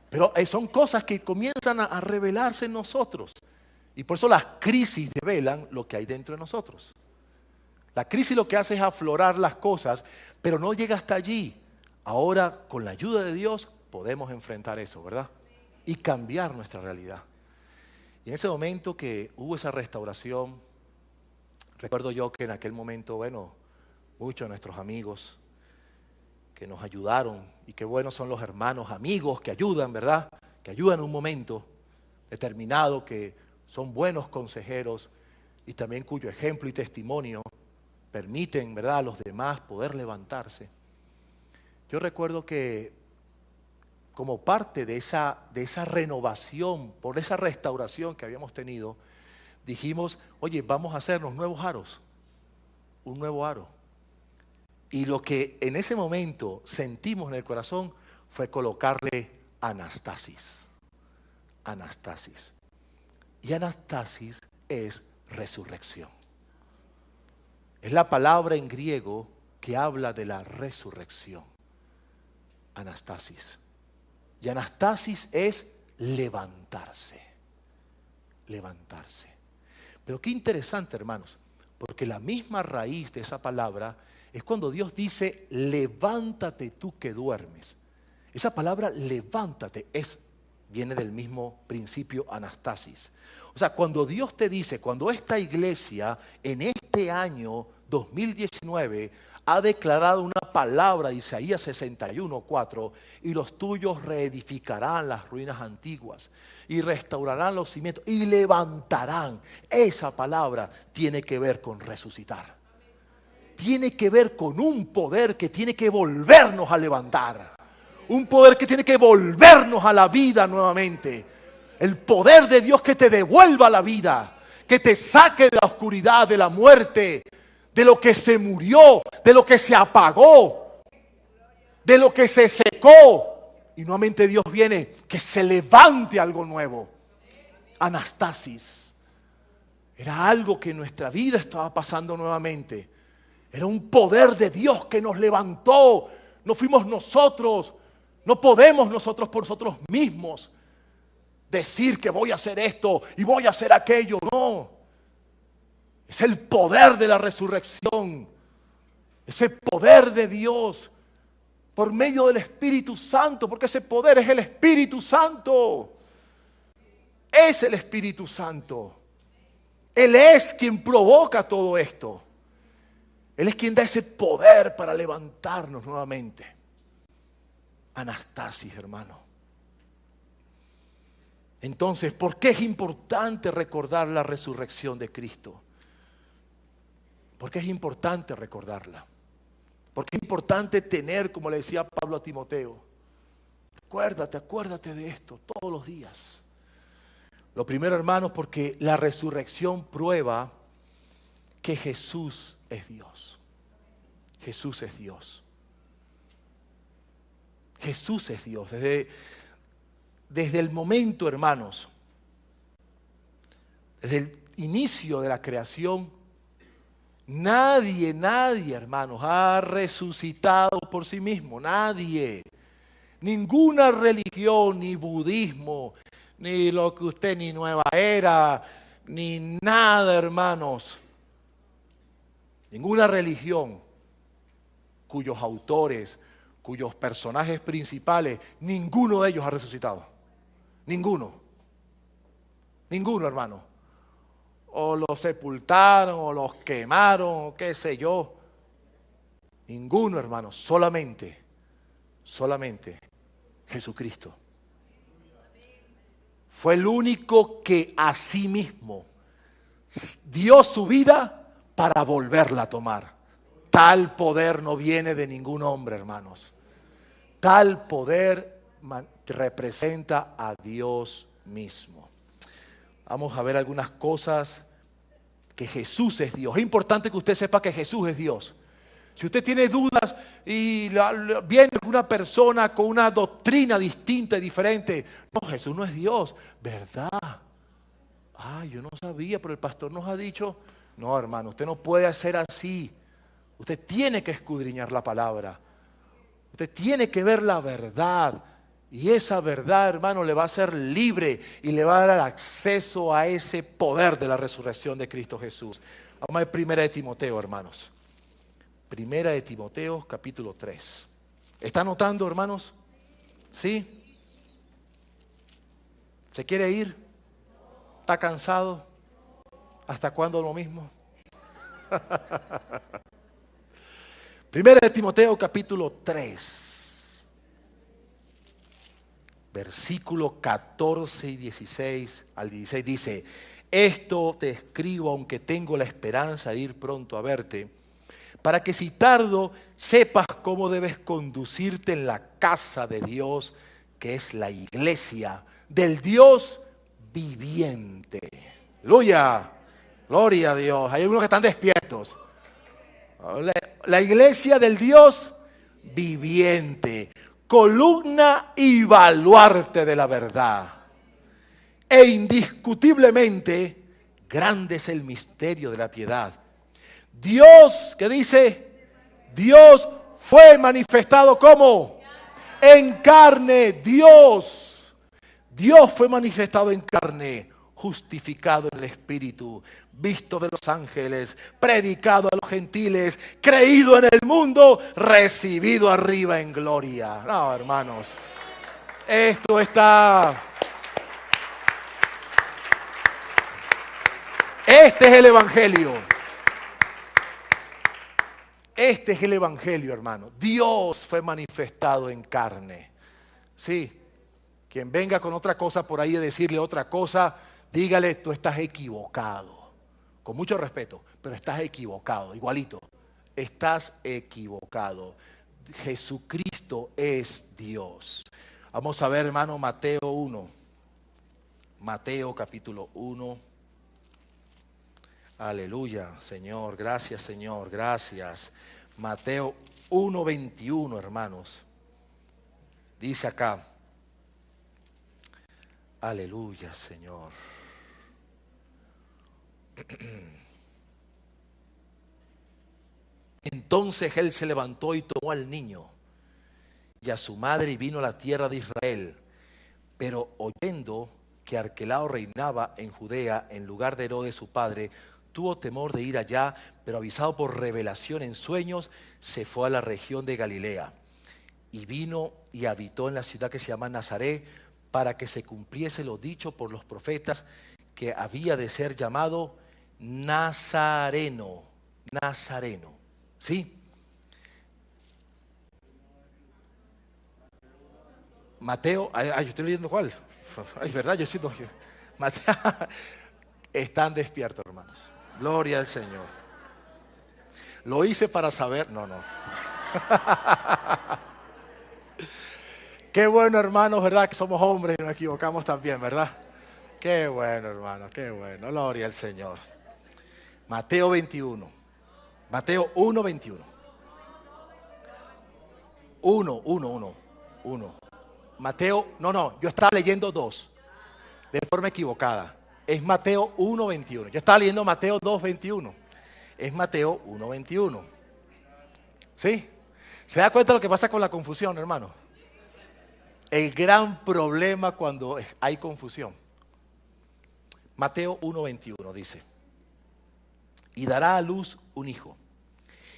Pero son cosas que comienzan a revelarse en nosotros. Y por eso las crisis revelan lo que hay dentro de nosotros. La crisis lo que hace es aflorar las cosas, pero no llega hasta allí. Ahora, con la ayuda de Dios, podemos enfrentar eso, ¿verdad? Y cambiar nuestra realidad. Y en ese momento que hubo esa restauración, recuerdo yo que en aquel momento, muchos de nuestros amigos que nos ayudaron, y qué buenos son los hermanos, amigos que ayudan, ¿verdad? Que ayudan en un momento determinado, que son buenos consejeros y también cuyo ejemplo y testimonio permiten, ¿verdad?, a los demás poder levantarse. Yo recuerdo que como parte de esa renovación, por esa restauración que habíamos tenido, dijimos, oye, vamos a hacernos nuevos aros, un nuevo aro. Y lo que en ese momento sentimos en el corazón fue colocarle anastasis. Anastasis. Y anastasis es resurrección. Es la palabra en griego que habla de la resurrección. Anastasis. Y anastasis es levantarse. Levantarse. Pero qué interesante, hermanos, porque la misma raíz de esa palabra es cuando Dios dice, levántate tú que duermes. Esa palabra levántate viene del mismo principio anastasis. O sea, cuando Dios te dice, cuando esta iglesia en este año 2019 ha declarado una palabra de Isaías 61:4, y los tuyos reedificarán las ruinas antiguas y restaurarán los cimientos y levantarán. Esa palabra tiene que ver con resucitar. Tiene que ver con un poder que tiene que volvernos a levantar. Un poder que tiene que volvernos a la vida nuevamente. El poder de Dios que te devuelva la vida, que te saque de la oscuridad, de la muerte, de lo que se murió, de lo que se apagó, de lo que se secó. Y nuevamente Dios viene, que se levante algo nuevo. Anastasis. Era algo que en nuestra vida estaba pasando nuevamente. Era un poder de Dios que nos levantó. No fuimos nosotros. No podemos nosotros por nosotros mismos decir que voy a hacer esto y voy a hacer aquello. No. Es el poder de la resurrección. Ese poder de Dios por medio del Espíritu Santo, porque ese poder es el Espíritu Santo. Es el Espíritu Santo. Él es quien provoca todo esto. Él es quien da ese poder para levantarnos nuevamente. Anastasis, hermano. Entonces, ¿por qué es importante recordar la resurrección de Cristo? ¿Por qué es importante recordarla? Porque es importante tener, como le decía Pablo a Timoteo, acuérdate de esto todos los días. Lo primero, hermanos, porque la resurrección prueba que Jesús es Dios. Jesús es Dios. Jesús es Dios. Desde el momento, hermanos, desde el inicio de la creación, nadie, hermanos, ha resucitado por sí mismo. Nadie. Ninguna religión, ni budismo, ni lo que usted, ni nueva era, ni nada, hermanos. Ninguna religión cuyos autores, cuyos personajes principales, ninguno de ellos ha resucitado. Ninguno. Ninguno, hermano. O los sepultaron, o los quemaron, o qué sé yo. Ninguno, hermano. Solamente Jesucristo. Fue el único que a sí mismo dio su vida para volverla a tomar. Tal poder no viene de ningún hombre, hermanos. Tal poder representa a Dios mismo. Vamos a ver algunas cosas que Jesús es Dios. Es importante que usted sepa que Jesús es Dios. Si usted tiene dudas y viene alguna persona con una doctrina distinta y diferente, no, Jesús no es Dios, ¿verdad? Yo no sabía, pero el pastor nos ha dicho, no, hermano, usted no puede hacer así. Usted tiene que escudriñar la palabra. Usted tiene que ver la verdad. Y esa verdad, hermano, le va a hacer libre y le va a dar acceso a ese poder de la resurrección de Cristo Jesús. Vamos a ver Primera de Timoteo, hermanos. Primera de Timoteo, capítulo 3. ¿Está anotando, hermanos? ¿Sí? ¿Se quiere ir? ¿Está cansado? ¿Hasta cuándo lo mismo? Primera de Timoteo, capítulo 3. Versículo 14 y 16 al 16 dice: esto te escribo aunque tengo la esperanza de ir pronto a verte, para que si tardo sepas cómo debes conducirte en la casa de Dios, que es la iglesia del Dios viviente. Aleluya, gloria a Dios. Hay algunos que están despiertos. La iglesia del Dios viviente, columna y baluarte de la verdad. E indiscutiblemente grande es el misterio de la piedad. Dios, ¿qué dice? Dios fue manifestado como en carne. Dios fue manifestado en carne, justificado en el Espíritu, visto de los ángeles, predicado a los gentiles, creído en el mundo, recibido arriba en gloria. No, hermanos, esto está... Este es el Evangelio. Este es el Evangelio, hermano. Dios fue manifestado en carne. Sí, quien venga con otra cosa por ahí a decirle otra cosa, dígale, tú estás equivocado. Con mucho respeto, pero estás equivocado, igualito. Estás equivocado. Jesucristo es Dios. Vamos a ver, hermano, Mateo 1. Mateo capítulo 1. Aleluya, Señor, gracias, Señor, gracias. Mateo 1:21, hermanos. Dice acá, aleluya, Señor. Entonces él se levantó y tomó al niño y a su madre y vino a la tierra de Israel. Pero oyendo que Arquelao reinaba en Judea en lugar de Herodes su padre, tuvo temor de ir allá, pero avisado por revelación en sueños, se fue a la región de Galilea. Y vino y habitó en la ciudad que se llama Nazaret, para que se cumpliese lo dicho por los profetas, que había de ser llamado Nazareno. Nazareno. ¿Sí? Mateo, yo estoy leyendo cuál. Es verdad, yo siento que Mateo, están despiertos, hermanos. Gloria al Señor. Lo hice para saber, no. Qué bueno, hermanos, ¿verdad? Que somos hombres y nos equivocamos también, ¿verdad? Qué bueno, hermano, qué bueno. Gloria al Señor. Mateo 21. Mateo 1, 21. 1. Mateo, no, yo estaba leyendo 2, de forma equivocada. Es Mateo 1, 21. Yo estaba leyendo Mateo 2, 21. Es Mateo 1, 21. ¿Sí? ¿Se da cuenta de lo que pasa con la confusión, hermano? El gran problema cuando hay confusión. Mateo 1, 21 dice: y dará a luz un hijo,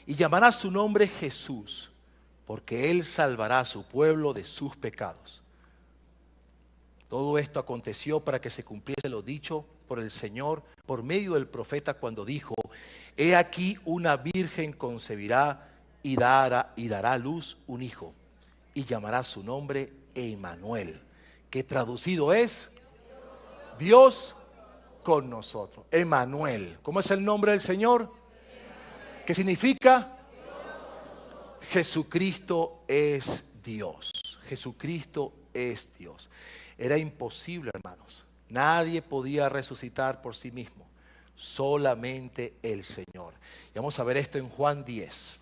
y llamará su nombre Jesús, porque él salvará a su pueblo de sus pecados. Todo esto aconteció para que se cumpliese lo dicho por el Señor por medio del profeta cuando dijo: he aquí una virgen concebirá y dará a luz un hijo, y llamará su nombre Emmanuel, que traducido es Dios con nosotros. Emmanuel. ¿Cómo es el nombre del Señor? ¿Qué significa? Jesucristo es Dios. Jesucristo es Dios. Era imposible, hermanos. Nadie podía resucitar por sí mismo. Solamente el Señor. Y vamos a ver esto en Juan 10.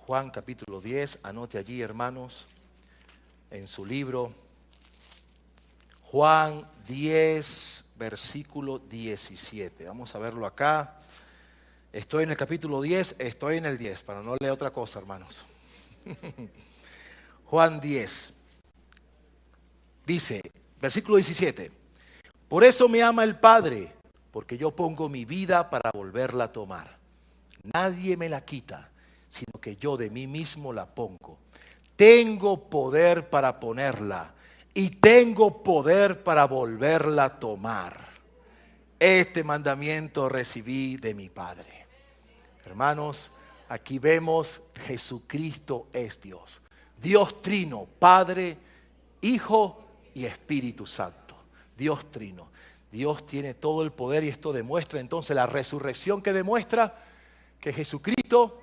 Juan capítulo 10. Anote allí, hermanos, en su libro. Juan 10, versículo 17. Vamos a verlo acá. Estoy en el capítulo 10, estoy en el 10, para no leer otra cosa, hermanos. Juan 10. Dice, versículo 17. Por eso me ama el Padre, porque yo pongo mi vida para volverla a tomar. Nadie me la quita, sino que yo de mí mismo la pongo. Tengo poder para ponerla y tengo poder para volverla a tomar. Este mandamiento recibí de mi Padre. Hermanos, aquí vemos Jesucristo es Dios. Dios trino, Padre, Hijo y Espíritu Santo. Dios trino. Dios tiene todo el poder y esto demuestra entonces la resurrección que demuestra que Jesucristo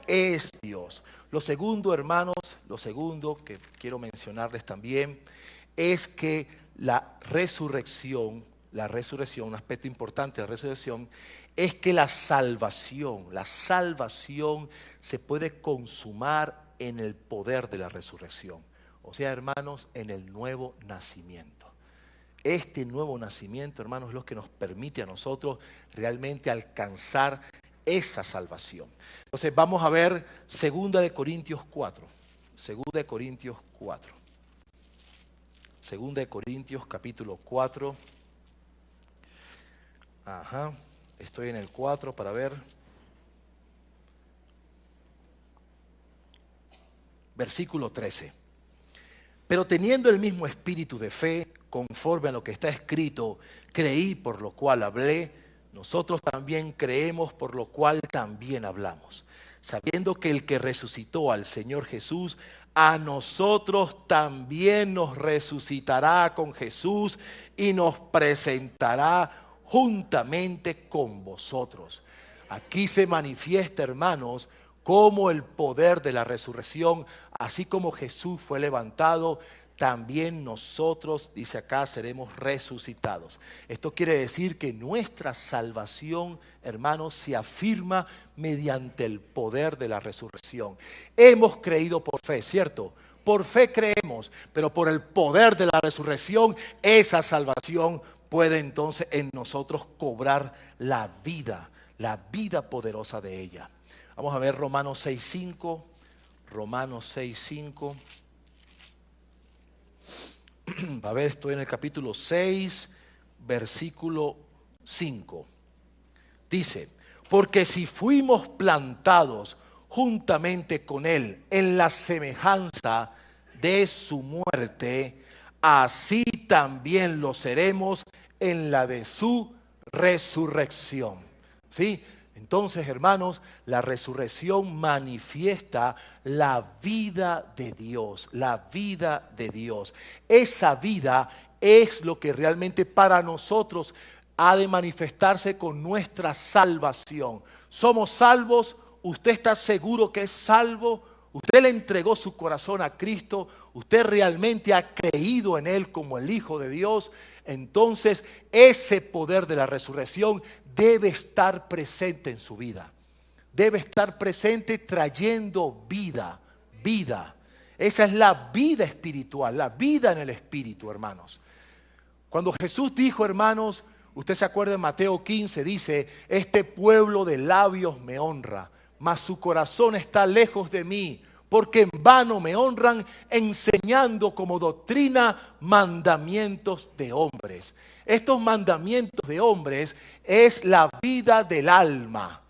es Dios. Lo segundo, hermanos, lo segundo que quiero mencionarles también es que la resurrección, un aspecto importante de la resurrección, es que la salvación se puede consumar en el poder de la resurrección. O sea, hermanos, en el nuevo nacimiento. Este nuevo nacimiento, hermanos, es lo que nos permite a nosotros realmente alcanzar esa salvación. Entonces vamos a ver 2 de Corintios 4. 2 de Corintios 4. 2 de Corintios capítulo 4. Estoy en el 4 para ver. Versículo 13. Pero teniendo el mismo espíritu de fe, conforme a lo que está escrito, creí por lo cual hablé, nosotros también creemos por lo cual también hablamos, sabiendo que el que resucitó al Señor Jesús, a nosotros también nos resucitará con Jesús y nos presentará juntamente con vosotros. Aquí se manifiesta, hermanos, como el poder de la resurrección, así como Jesús fue levantado, también nosotros, dice acá, seremos resucitados. Esto quiere decir que nuestra salvación, hermanos, se afirma mediante el poder de la resurrección. Hemos creído por fe, ¿cierto? Por fe creemos, pero por el poder de la resurrección, esa salvación puede entonces en nosotros cobrar la vida poderosa de ella. Vamos a ver Romanos 6:5. Romanos 6:5. Va a ver, estoy en el capítulo 6, versículo 5. Dice: porque si fuimos plantados juntamente con Él en la semejanza de su muerte, así también lo seremos en la de su resurrección. ¿Sí? Entonces, hermanos, la resurrección manifiesta la vida de Dios, la vida de Dios. Esa vida es lo que realmente para nosotros ha de manifestarse con nuestra salvación. Somos salvos, usted está seguro que es salvo, usted le entregó su corazón a Cristo, usted realmente ha creído en Él como el Hijo de Dios. Entonces ese poder de la resurrección debe estar presente en su vida. Debe estar presente trayendo vida. Esa es la vida espiritual, la vida en el Espíritu, hermanos. Cuando Jesús dijo, hermanos, usted se acuerda en Mateo 15, dice: este pueblo de labios me honra, mas su corazón está lejos de mí, porque en vano me honran, enseñando como doctrina mandamientos de hombres. Estos mandamientos de hombres es la vida del alma.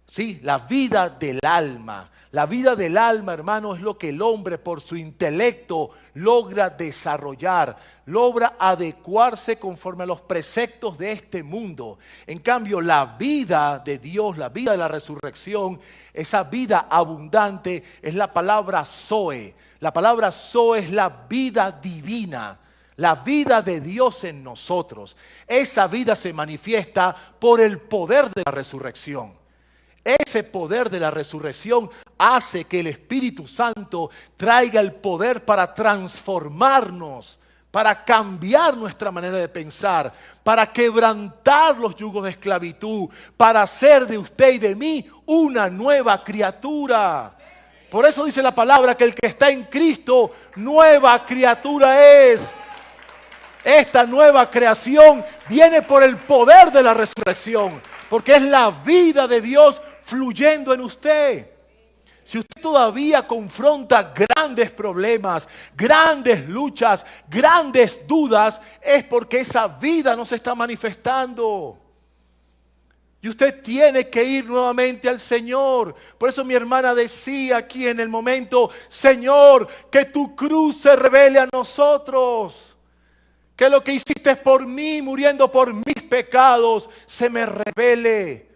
Sí, la vida del alma. La vida del alma, hermano, es lo que el hombre por su intelecto logra desarrollar, logra adecuarse conforme a los preceptos de este mundo. En cambio, la vida de Dios, la vida de la resurrección, esa vida abundante es la palabra Zoe. La palabra Zoe es la vida divina. La vida de Dios en nosotros. Esa vida se manifiesta por el poder de la resurrección. Ese poder de la resurrección hace que el Espíritu Santo traiga el poder para transformarnos, para cambiar nuestra manera de pensar, para quebrantar los yugos de esclavitud, para hacer de usted y de mí una nueva criatura. Por eso dice la palabra que el que está en Cristo, nueva criatura es. Esta nueva creación viene por el poder de la resurrección, porque es la vida de Dios fluyendo en usted. Si usted todavía confronta grandes problemas, grandes luchas, grandes dudas, es porque esa vida no se está manifestando. Y usted tiene que ir nuevamente al Señor. Por eso mi hermana decía aquí en el momento: Señor, que tu cruz se revele a nosotros. Que lo que hiciste por mí, muriendo por mis pecados, se me revele.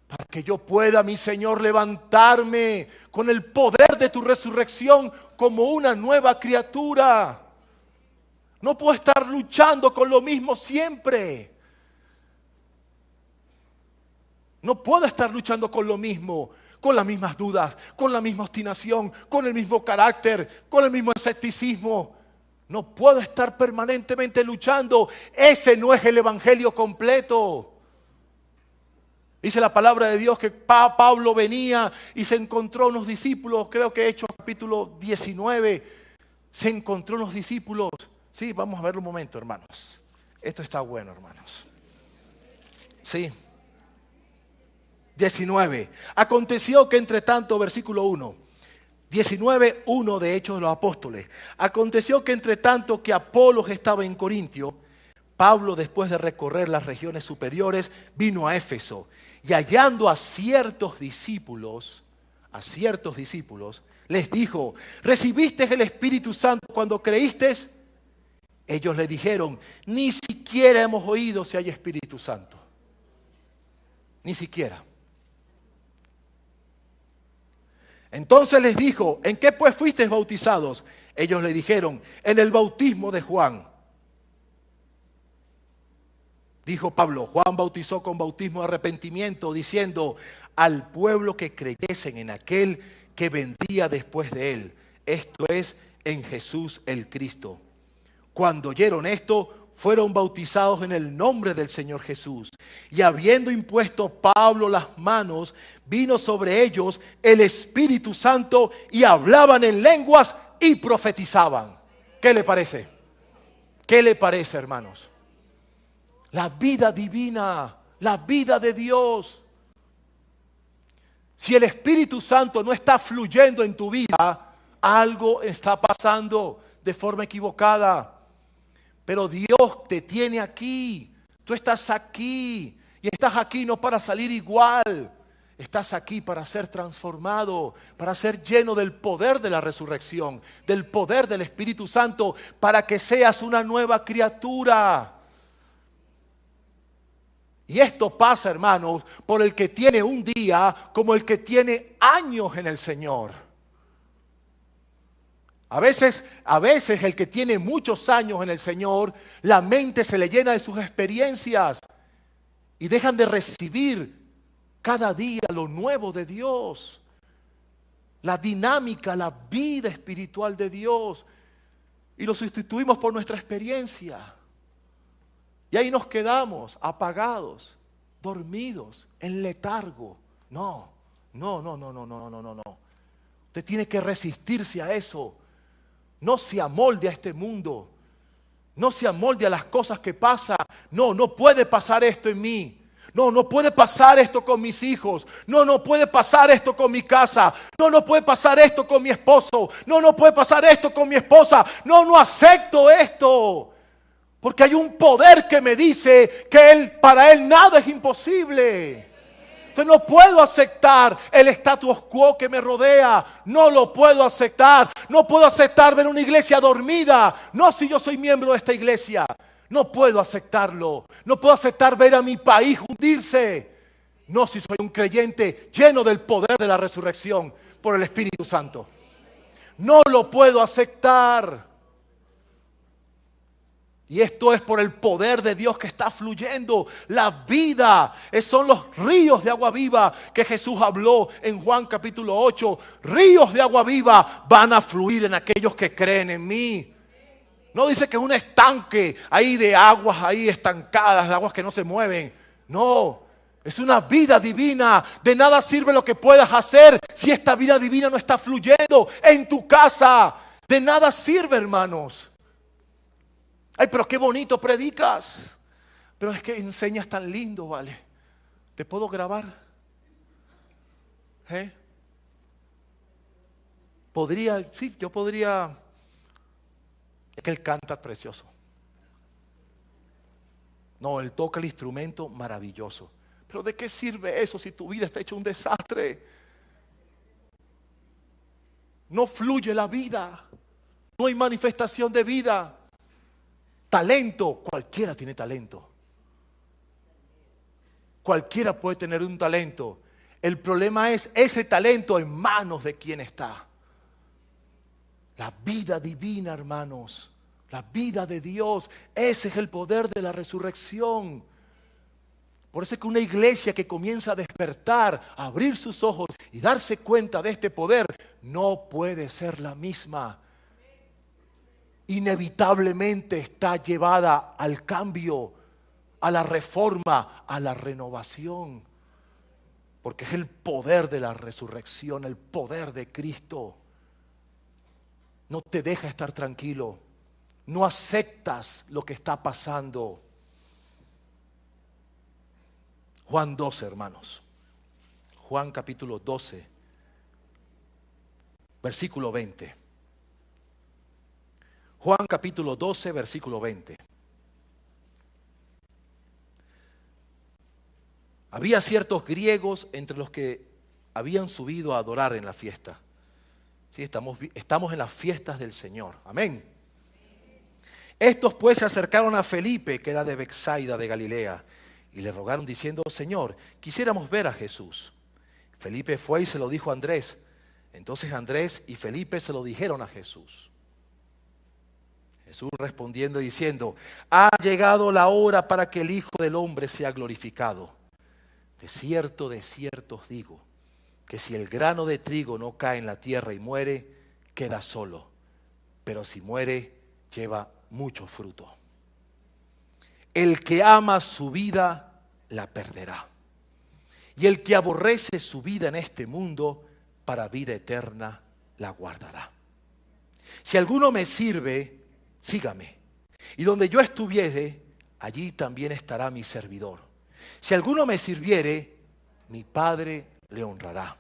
Para que yo pueda, mi Señor, levantarme con el poder de tu resurrección como una nueva criatura. No puedo estar luchando con lo mismo siempre. No puedo estar luchando con lo mismo, con las mismas dudas, con la misma obstinación, con el mismo carácter, con el mismo escepticismo. No puedo estar permanentemente luchando. Ese no es el evangelio completo. Dice la palabra de Dios que Pablo venía y se encontró unos discípulos, creo que Hechos capítulo 19, se encontró unos discípulos. Sí, vamos a verlo un momento, hermanos. Esto está bueno, hermanos. Sí. 19. Aconteció que entre tanto, versículo 1. 19:1 de Hechos de los Apóstoles. Aconteció que entre tanto que Apolos estaba en Corintio, Pablo, después de recorrer las regiones superiores, vino a Éfeso y hallando a ciertos discípulos, les dijo: ¿recibisteis el Espíritu Santo cuando creísteis? Ellos le dijeron: ni siquiera hemos oído si hay Espíritu Santo. Ni siquiera. Entonces les dijo: ¿en qué pues fuisteis bautizados? Ellos le dijeron: en el bautismo de Juan. Dijo Pablo: Juan bautizó con bautismo de arrepentimiento, diciendo al pueblo que creyesen en aquel que vendría después de él, esto es, en Jesús el Cristo. Cuando oyeron esto, fueron bautizados en el nombre del Señor Jesús. Y habiendo impuesto Pablo las manos, vino sobre ellos el Espíritu Santo y hablaban en lenguas y profetizaban. ¿Qué le parece? ¿Qué le parece, hermanos? La vida divina, la vida de Dios. Si el Espíritu Santo no está fluyendo en tu vida, algo está pasando de forma equivocada. Pero Dios te tiene aquí. Tú estás aquí. Y estás aquí no para salir igual. Estás aquí para ser transformado, para ser lleno del poder de la resurrección, del poder del Espíritu Santo, para que seas una nueva criatura. Y esto pasa, hermanos, por el que tiene un día como el que tiene años en el Señor. A veces el que tiene muchos años en el Señor, la mente se le llena de sus experiencias y dejan de recibir cada día lo nuevo de Dios, la dinámica, la vida espiritual de Dios, y lo sustituimos por nuestra experiencia. Y ahí nos quedamos apagados, dormidos, en letargo. No. Usted tiene que resistirse a eso. No se amolde a este mundo. No se amolde a las cosas que pasan. No puede pasar esto en mí. No puede pasar esto con mis hijos. No puede pasar esto con mi casa. No puede pasar esto con mi esposo. No puede pasar esto con mi esposa. No acepto esto. Porque hay un poder que me dice que para Él nada es imposible. Entonces no puedo aceptar el status quo que me rodea. No lo puedo aceptar. No puedo aceptar ver una iglesia dormida. No si yo soy miembro de esta iglesia. No puedo aceptarlo. No puedo aceptar ver a mi país hundirse. No si soy un creyente lleno del poder de la resurrección por el Espíritu Santo. No lo puedo aceptar. Y esto es por el poder de Dios que está fluyendo. La vida, son los ríos de agua viva que Jesús habló en Juan capítulo 8. Ríos de agua viva van a fluir en aquellos que creen en mí. No dice que es un estanque ahí de aguas ahí estancadas, de aguas que no se mueven. No, es una vida divina. De nada sirve lo que puedas hacer si esta vida divina no está fluyendo en tu casa. De nada sirve, hermanos. Ay, pero qué bonito predicas. Pero es que enseñas tan lindo, ¿vale? ¿Te puedo grabar? Yo podría. Es que él canta precioso. No, él toca el instrumento maravilloso. Pero ¿de qué sirve eso si tu vida está hecha un desastre? No fluye la vida. No hay manifestación de vida. Talento, cualquiera tiene talento. Cualquiera puede tener un talento. El problema es ese talento en manos de quién está. La vida divina, hermanos. La vida de Dios. Ese es el poder de la resurrección. Por eso es que una iglesia que comienza a despertar, a abrir sus ojos y darse cuenta de este poder, no puede ser la misma. Inevitablemente está llevada al cambio, a la reforma, a la renovación. Porque es el poder de la resurrección, el poder de Cristo. No te deja estar tranquilo. No aceptas lo que está pasando. Juan 12, hermanos. Juan capítulo 12, versículo 20. Juan capítulo 12, versículo 20. Había ciertos griegos entre los que habían subido a adorar en la fiesta. Sí, estamos en las fiestas del Señor. Amén. Estos pues se acercaron a Felipe, que era de Betsaida de Galilea, y le rogaron diciendo: Señor, quisiéramos ver a Jesús. Felipe fue y se lo dijo a Andrés. Entonces Andrés y Felipe se lo dijeron a Jesús. Jesús respondiendo y diciendo: ha llegado la hora para que el Hijo del Hombre sea glorificado. De cierto os digo, que si el grano de trigo no cae en la tierra y muere, queda solo. Pero si muere, lleva mucho fruto. El que ama su vida, la perderá. Y el que aborrece su vida en este mundo, para vida eterna la guardará. Si alguno me sirve, sígame. Y donde yo estuviere, allí también estará mi servidor. Si alguno me sirviere, mi Padre le honrará.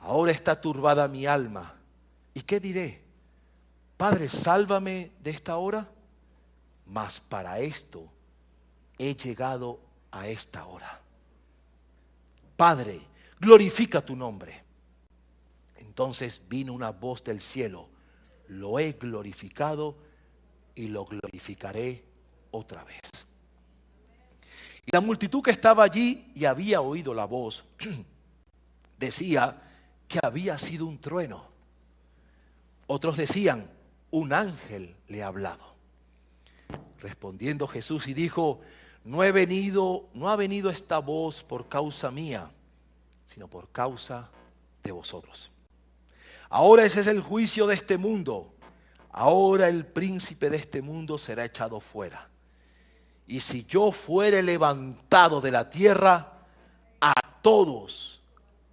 Ahora está turbada mi alma. ¿Y qué diré? Padre, sálvame de esta hora. Mas para esto he llegado a esta hora. Padre, glorifica tu nombre. Entonces vino una voz del cielo. Lo he glorificado y lo glorificaré otra vez. Y la multitud que estaba allí y había oído la voz, decía que había sido un trueno. Otros decían, un ángel le ha hablado. Respondiendo Jesús y dijo, no ha venido esta voz por causa mía, sino por causa de vosotros. Ahora ese es el juicio de este mundo. Ahora el príncipe de este mundo será echado fuera. Y si yo fuere levantado de la tierra, a todos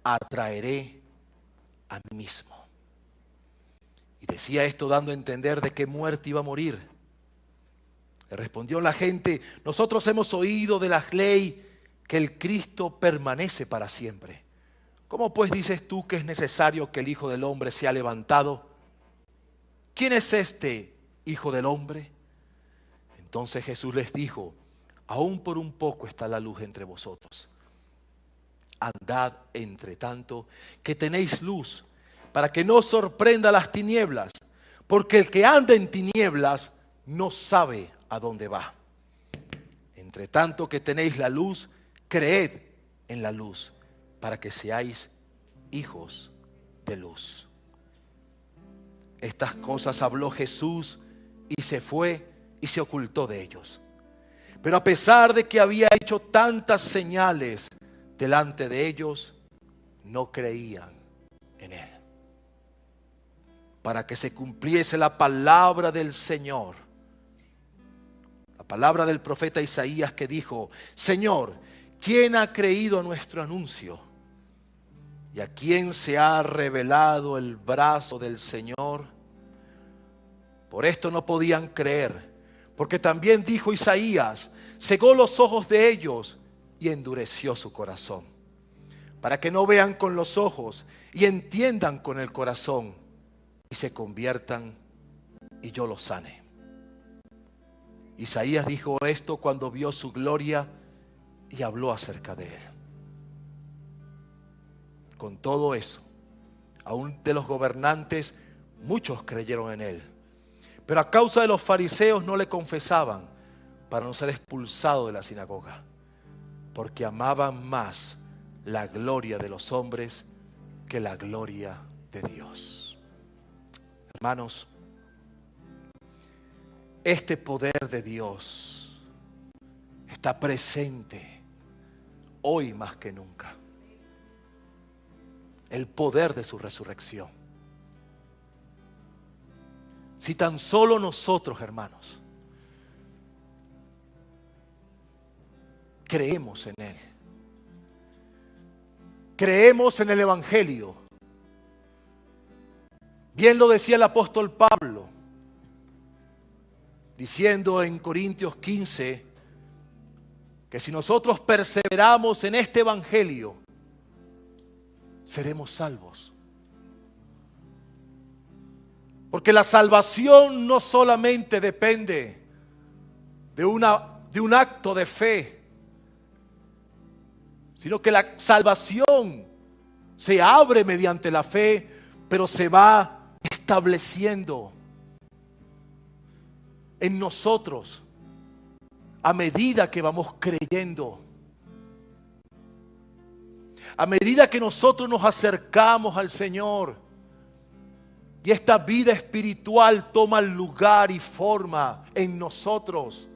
atraeré a mí mismo. Y decía esto dando a entender de qué muerte iba a morir. Le respondió la gente, nosotros hemos oído de la ley que el Cristo permanece para siempre. ¿Cómo pues dices tú que es necesario que el Hijo del Hombre sea levantado? ¿Quién es este Hijo del Hombre? Entonces Jesús les dijo, aún por un poco está la luz entre vosotros. Andad entre tanto que tenéis luz, para que no os sorprenda las tinieblas, porque el que anda en tinieblas no sabe a dónde va. Entre tanto que tenéis la luz, creed en la luz, para que seáis hijos de luz. Estas cosas habló Jesús y se fue y se ocultó de ellos. Pero a pesar de que había hecho tantas señales delante de ellos, no creían en él. Para que se cumpliese la palabra del Señor, la palabra del profeta Isaías que dijo, Señor, ¿quién ha creído a nuestro anuncio? ¿Y a quién se ha revelado el brazo del Señor? Por esto no podían creer, porque también dijo Isaías, cegó los ojos de ellos y endureció su corazón, para que no vean con los ojos y entiendan con el corazón y se conviertan y yo los sane. Isaías dijo esto cuando vio su gloria y habló acerca de él. Con todo eso, aún de los gobernantes, muchos creyeron en él. Pero a causa de los fariseos no le confesaban para no ser expulsado de la sinagoga, porque amaban más la gloria de los hombres que la gloria de Dios. Hermanos, este poder de Dios está presente hoy más que nunca. El poder de su resurrección. Si tan solo nosotros, hermanos, creemos en Él, creemos en el Evangelio. Bien lo decía el apóstol Pablo, diciendo en Corintios 15, que si nosotros perseveramos en este Evangelio, seremos salvos. Porque la salvación no solamente depende de un acto de fe, sino que la salvación se abre mediante la fe, pero se va estableciendo en nosotros a medida que vamos creyendo. A medida que nosotros nos acercamos al Señor y esta vida espiritual toma lugar y forma en nosotros,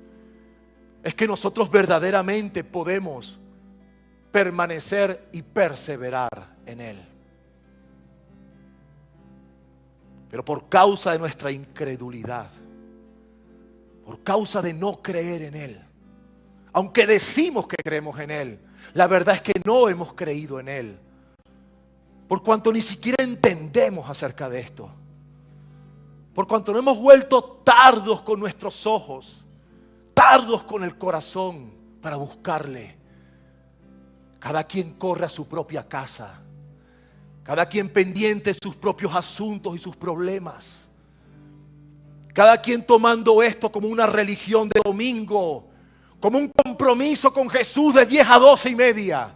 es que nosotros verdaderamente podemos permanecer y perseverar en Él. Pero por causa de nuestra incredulidad, por causa de no creer en Él, aunque decimos que creemos en Él, la verdad es que no hemos creído en Él, por cuanto ni siquiera entendemos acerca de esto, por cuanto no hemos vuelto tardos con nuestros ojos, tardos con el corazón para buscarle. Cada quien corre a su propia casa. Cada quien pendiente de sus propios asuntos y sus problemas. Cada quien tomando esto como una religión de domingo, como un compromiso con Jesús de 10 a 12 y media.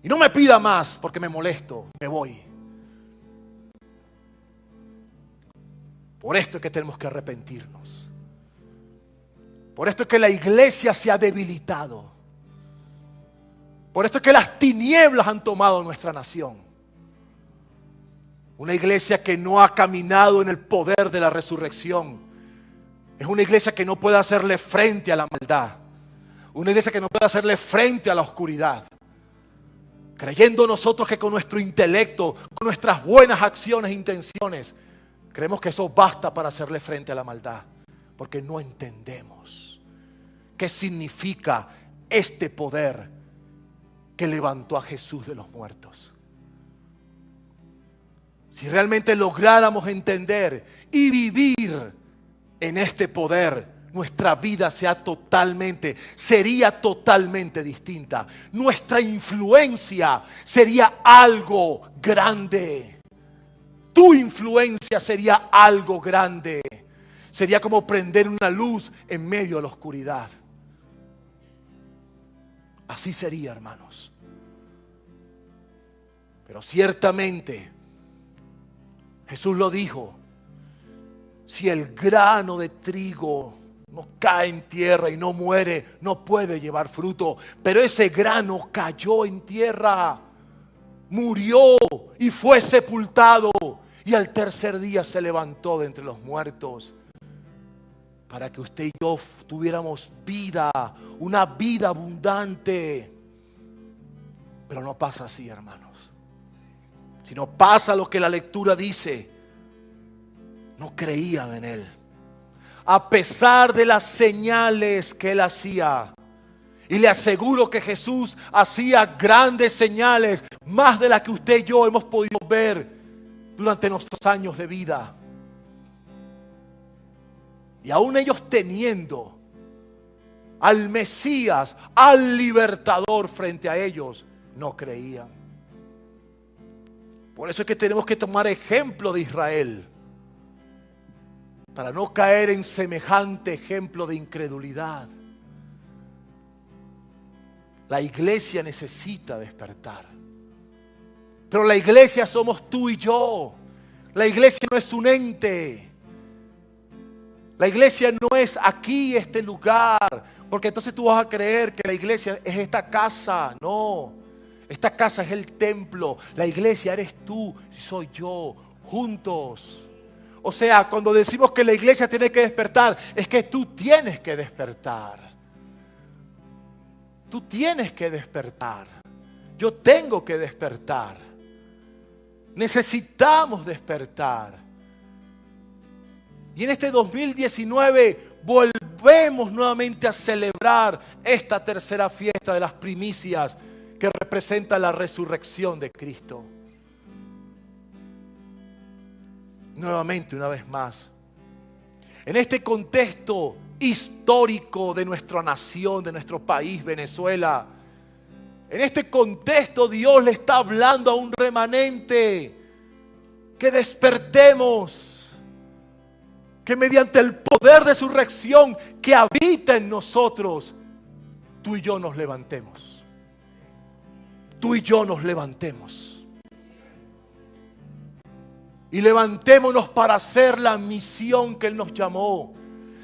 Y no me pida más porque me molesto, me voy. Por esto es que tenemos que arrepentirnos. Por esto es que la iglesia se ha debilitado. Por esto es que las tinieblas han tomado nuestra nación. Una iglesia que no ha caminado en el poder de la resurrección. Es una iglesia que no puede hacerle frente a la maldad. Una iglesia que no puede hacerle frente a la oscuridad. Creyendo nosotros que con nuestro intelecto, con nuestras buenas acciones e intenciones, creemos que eso basta para hacerle frente a la maldad. Porque no entendemos qué significa este poder que levantó a Jesús de los muertos. Si realmente lográramos entender y vivir en este poder, nuestra vida sería totalmente distinta. Nuestra influencia sería algo grande. Tu influencia sería algo grande. Sería como prender una luz en medio de la oscuridad. Así sería, hermanos. Pero ciertamente, Jesús lo dijo, si el grano de trigo no cae en tierra y no muere, no puede llevar fruto. Pero ese grano cayó en tierra, murió y fue sepultado. Y al tercer día se levantó de entre los muertos. Para que usted y yo tuviéramos vida, una vida abundante. Pero no pasa así, hermanos. Si no pasa lo que la lectura dice, no creían en Él. A pesar de las señales que Él hacía. Y le aseguro que Jesús hacía grandes señales, más de las que usted y yo hemos podido ver durante nuestros años de vida. Y aún ellos teniendo al Mesías, al libertador frente a ellos, no creían. Por eso es que tenemos que tomar ejemplo de Israel, para no caer en semejante ejemplo de incredulidad. La iglesia necesita despertar. Pero la iglesia somos tú y yo. La iglesia no es un ente. La iglesia no es aquí, este lugar. Porque entonces tú vas a creer que la iglesia es esta casa. No. Esta casa es el templo. La iglesia eres tú y soy yo. Juntos. O sea, cuando decimos que la iglesia tiene que despertar, es que tú tienes que despertar. Tú tienes que despertar. Yo tengo que despertar. Necesitamos despertar. Y en este 2019 volvemos nuevamente a celebrar esta tercera fiesta de las primicias que representa la resurrección de Cristo. Nuevamente, una vez más, en este contexto histórico de nuestra nación, de nuestro país, Venezuela, en este contexto Dios le está hablando a un remanente que despertemos, que mediante el poder de su resurrección que habita en nosotros, tú y yo nos levantemos. Tú y yo nos levantemos. Y levantémonos para hacer la misión que Él nos llamó.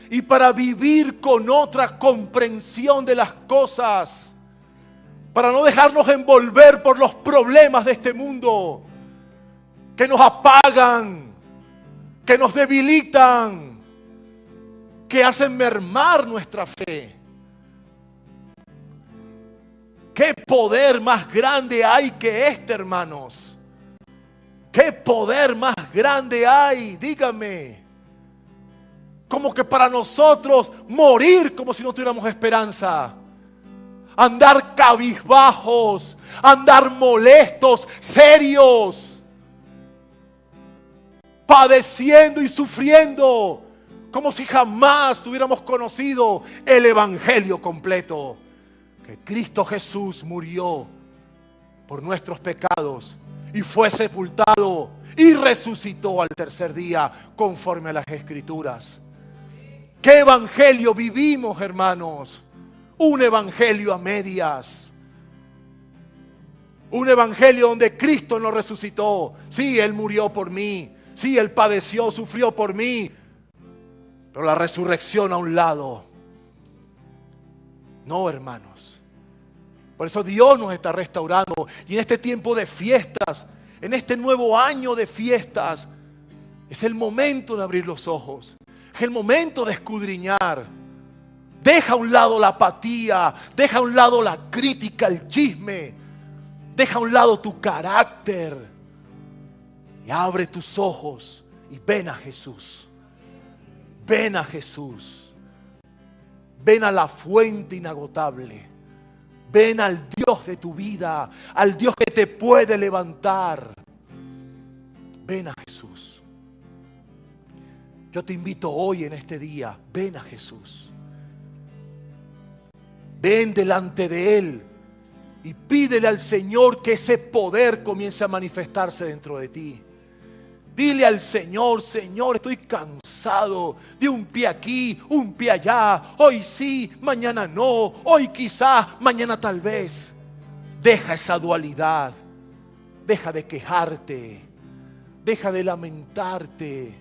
Y para vivir con otra comprensión de las cosas. Para no dejarnos envolver por los problemas de este mundo. Que nos apagan. Que nos debilitan. Que hacen mermar nuestra fe. ¿Qué poder más grande hay que este, hermanos? ¿Qué poder más grande hay? Dígame. Como que para nosotros morir como si no tuviéramos esperanza. Andar cabizbajos, andar molestos, serios, padeciendo y sufriendo, como si jamás hubiéramos conocido el evangelio completo. Que Cristo Jesús murió por nuestros pecados y fue sepultado y resucitó al tercer día conforme a las Escrituras. ¿Qué evangelio vivimos, hermanos? Un evangelio a medias. Un evangelio donde Cristo no resucitó. Sí, Él murió por mí. Sí, Él padeció, sufrió por mí. Pero la resurrección a un lado. No, hermanos. Por eso Dios nos está restaurando. Y en este tiempo de fiestas, en este nuevo año de fiestas, es el momento de abrir los ojos. Es el momento de escudriñar. Deja a un lado la apatía. Deja a un lado la crítica, el chisme. Deja a un lado tu carácter. Y abre tus ojos y ven a Jesús. Ven a Jesús. Ven a la fuente inagotable. Ven al Dios de tu vida, al Dios que te puede levantar. Ven a Jesús. Yo te invito hoy en este día, ven a Jesús. Ven delante de Él y pídele al Señor que ese poder comience a manifestarse dentro de ti. Dile al Señor, Señor, estoy cansado de un pie aquí, un pie allá. Hoy sí, mañana no. Hoy quizás, mañana tal vez. Deja esa dualidad. Deja de quejarte. Deja de lamentarte.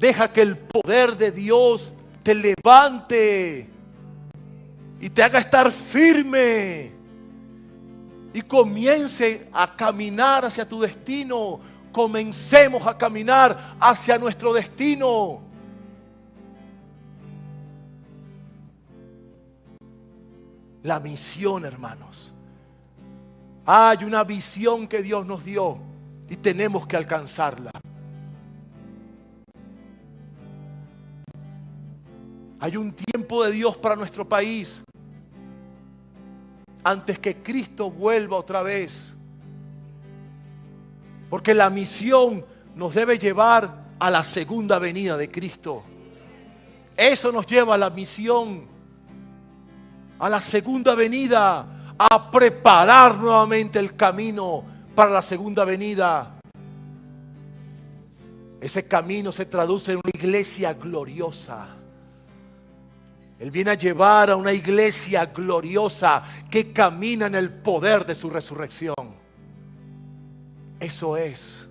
Deja que el poder de Dios te levante y te haga estar firme. Y comience a caminar hacia tu destino. Comencemos a caminar hacia nuestro destino. La misión, hermanos. Hay una visión que Dios nos dio y tenemos que alcanzarla. Hay un tiempo de Dios para nuestro país. Antes que Cristo vuelva otra vez. Porque la misión nos debe llevar a la segunda venida de Cristo. Eso nos lleva a la misión, a la segunda venida, a preparar nuevamente el camino para la segunda venida. Ese camino se traduce en una iglesia gloriosa. Él viene a llevar a una iglesia gloriosa que camina en el poder de su resurrección. Eso es.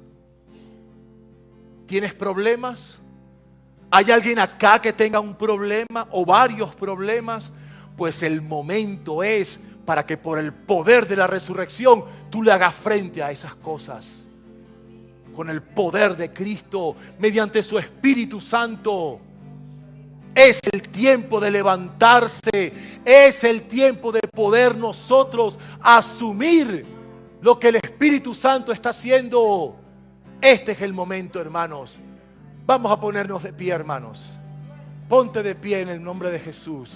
¿Tienes problemas? ¿Hay alguien acá que tenga un problema o varios problemas? Pues el momento es para que por el poder de la resurrección tú le hagas frente a esas cosas. Con el poder de Cristo, mediante su Espíritu Santo. Es el tiempo de levantarse, es el tiempo de poder nosotros asumir lo que el Espíritu Santo está haciendo. Este es el momento, hermanos. Vamos a ponernos de pie, hermanos. Ponte de pie en el nombre de Jesús.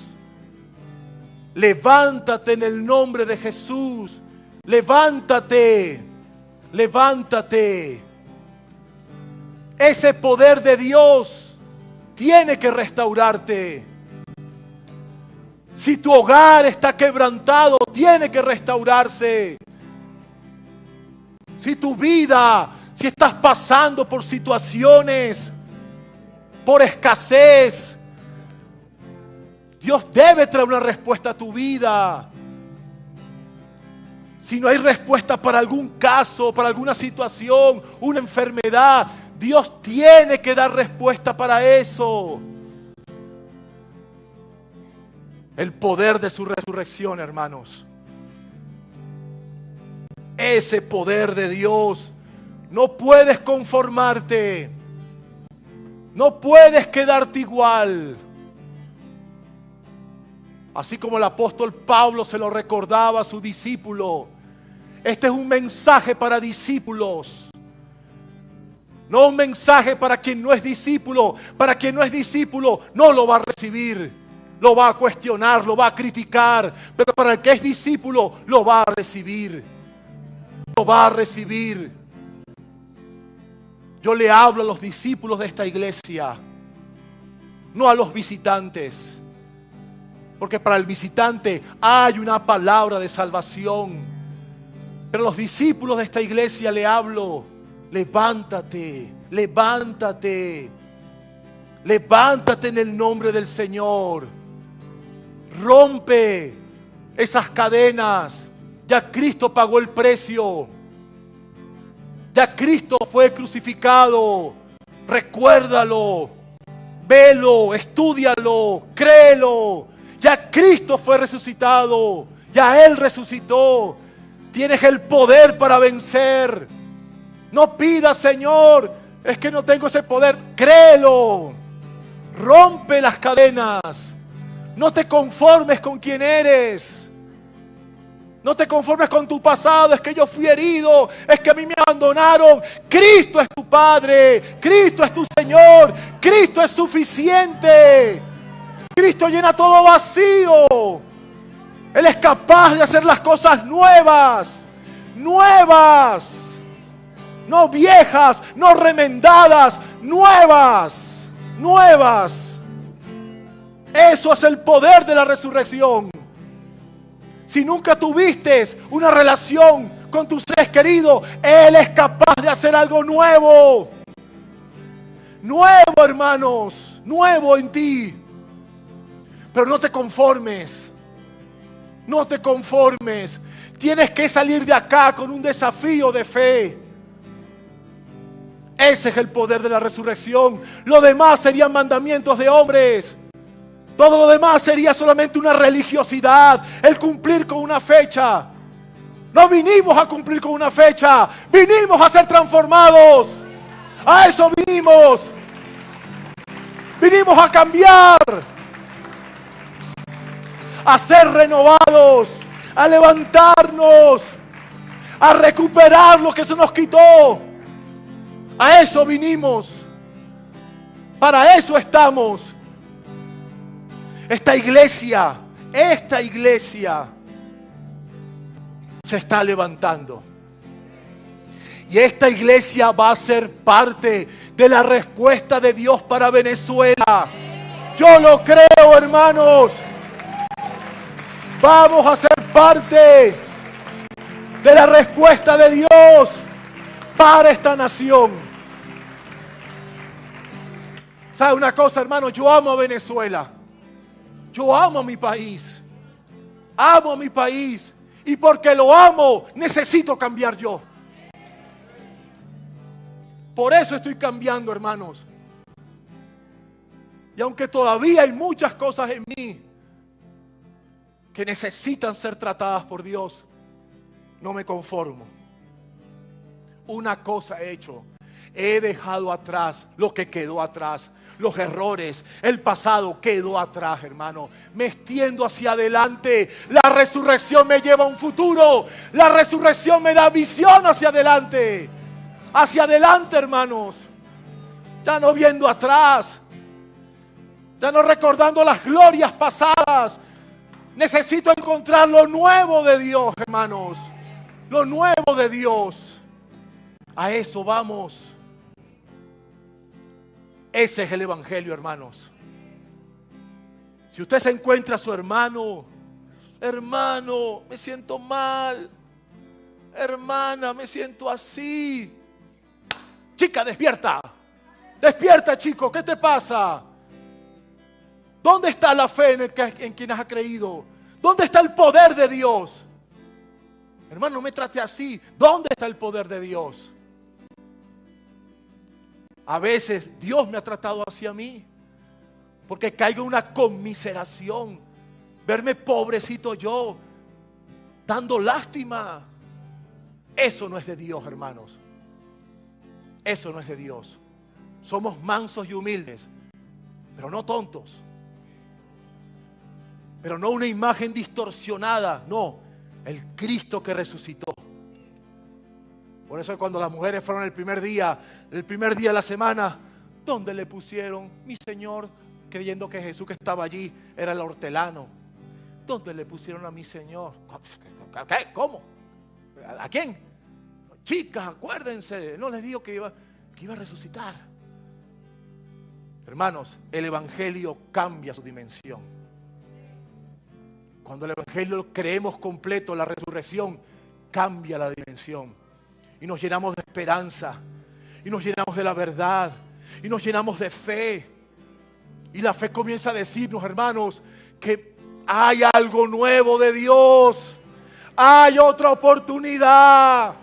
Levántate en el nombre de Jesús. Levántate, levántate. Ese poder de Dios tiene que restaurarte. Si tu hogar está quebrantado, tiene que restaurarse. Si tu vida, si estás pasando por situaciones, por escasez, Dios debe traer una respuesta a tu vida. Si no hay respuesta para algún caso, para alguna situación, una enfermedad, Dios tiene que dar respuesta para eso. El poder de su resurrección, hermanos. Ese poder de Dios. No puedes conformarte. No puedes quedarte igual. Así como el apóstol Pablo se lo recordaba a su discípulo. Este es un mensaje para discípulos. No un mensaje para quien no es discípulo. Para quien no es discípulo no lo va a recibir. Lo va a cuestionar, lo va a criticar. Pero para el que es discípulo lo va a recibir. Lo va a recibir. Yo le hablo a los discípulos de esta iglesia, no a los visitantes. Porque para el visitante hay una palabra de salvación. Pero a los discípulos de esta iglesia le hablo: levántate, levántate, levántate en el nombre del Señor. Rompe esas cadenas. Ya Cristo pagó el precio. Ya Cristo fue crucificado. Recuérdalo, velo, estúdialo, créelo. Ya Cristo fue resucitado. Ya Él resucitó. Tienes el poder para vencer. No pidas, Señor, es que no tengo ese poder. Créelo. Rompe las cadenas. No te conformes con quien eres. No te conformes con tu pasado. Es que yo fui herido. Es que a mí me abandonaron. Cristo es tu Padre. Cristo es tu Señor. Cristo es suficiente. Cristo llena todo vacío. Él es capaz de hacer las cosas nuevas. Nuevas. No viejas, no remendadas. Nuevas. Nuevas. Eso es el poder de la resurrección. Si nunca tuviste una relación con tus seres queridos, Él es capaz de hacer algo nuevo. Nuevo, hermanos. Nuevo en ti. Pero no te conformes. No te conformes. Tienes que salir de acá con un desafío de fe. Ese es el poder de la resurrección. Lo demás serían mandamientos de hombres. Todo lo demás sería solamente una religiosidad, el cumplir con una fecha. No vinimos a cumplir con una fecha, vinimos a ser transformados. A eso vinimos. Vinimos a cambiar, a ser renovados, a levantarnos, a recuperar lo que se nos quitó. A eso vinimos. Para eso estamos. Esta iglesia se está levantando. Y esta iglesia va a ser parte de la respuesta de Dios para Venezuela. Yo lo creo, hermanos. Vamos a ser parte de la respuesta de Dios para esta nación. ¿Sabe una cosa, hermano? Yo amo a Venezuela. Yo amo a mi país. Amo a mi país. Y porque lo amo, necesito cambiar yo. Por eso estoy cambiando, hermanos. Y aunque todavía hay muchas cosas en mí que necesitan ser tratadas por Dios, no me conformo. Una cosa he hecho. He dejado atrás lo que quedó atrás. Los errores, el pasado quedó atrás, hermano. Me extiendo hacia adelante. La resurrección me lleva a un futuro. La resurrección me da visión hacia adelante. Hacia adelante, hermanos. Ya no viendo atrás. Ya no recordando las glorias pasadas. Necesito encontrar lo nuevo de Dios, hermanos. Lo nuevo de Dios. A eso vamos. Ese es el evangelio, hermanos. Si usted se encuentra a su hermano, hermano, me siento mal, hermana, me siento así. Chica, despierta. Despierta, chico, ¿qué te pasa? ¿Dónde está la fe en quien has creído? ¿Dónde está el poder de Dios? Hermano, no me trate así. ¿Dónde está el poder de Dios? A veces Dios me ha tratado así a mí, porque caigo en una conmiseración, verme pobrecito yo, dando lástima. Eso no es de Dios, hermanos. Eso no es de Dios. Somos mansos y humildes, pero no tontos. Pero no una imagen distorsionada, no, el Cristo que resucitó. Por eso cuando las mujeres fueron el primer día de la semana, ¿dónde le pusieron? Mi Señor, creyendo que Jesús que estaba allí era el hortelano. ¿Dónde le pusieron a mi Señor? ¿Qué? ¿Cómo? ¿A quién? Chicas, acuérdense, no les digo que que iba a resucitar. Hermanos, el Evangelio cambia su dimensión. Cuando el Evangelio lo creemos completo, la resurrección cambia la dimensión. Y nos llenamos de esperanza. Y nos llenamos de la verdad. Y nos llenamos de fe. Y la fe comienza a decirnos, hermanos, que hay algo nuevo de Dios. Hay otra oportunidad.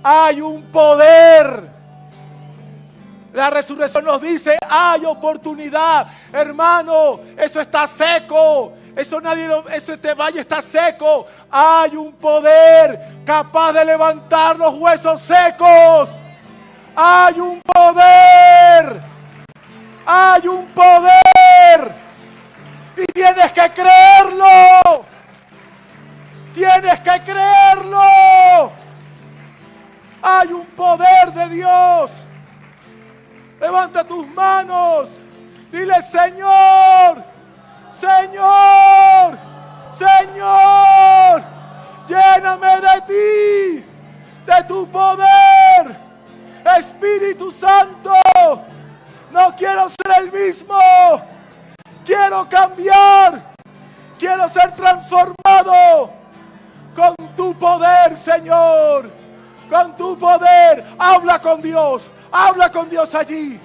Hay un poder. La resurrección nos dice, hay oportunidad. Hermano, eso está seco. Este valle está seco. Hay un poder capaz de levantar los huesos secos. Hay un poder. Hay un poder. Y tienes que creerlo. Tienes que creerlo. Hay un poder de Dios. Levanta tus manos. Dile, Señor, Señor, Señor, lléname de ti, de tu poder. Espíritu Santo, no quiero ser el mismo. Quiero cambiar. Quiero ser transformado con tu poder, Señor. Con tu poder. Habla con Dios. Habla con Dios allí.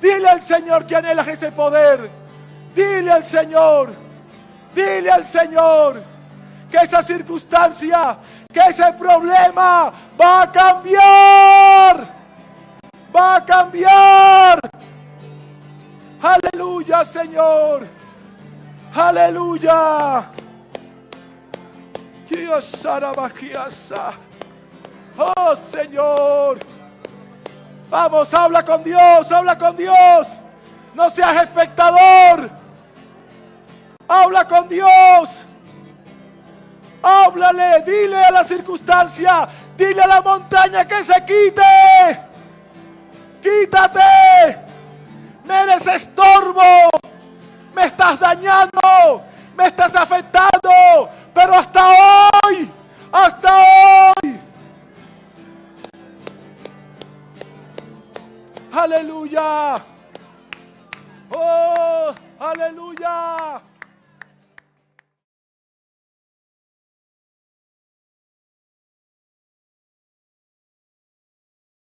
Dile al Señor que anhelas ese poder. Dile al Señor. Dile al Señor que esa circunstancia, que ese problema va a cambiar. Va a cambiar. Aleluya, Señor. Aleluya. Oh, Señor. Vamos, habla con Dios, habla con Dios. No seas espectador. Habla con Dios. Háblale, dile a la circunstancia, dile a la montaña que se quite. Quítate. Me eres estorbo. Me estás dañando. Me estás afectando.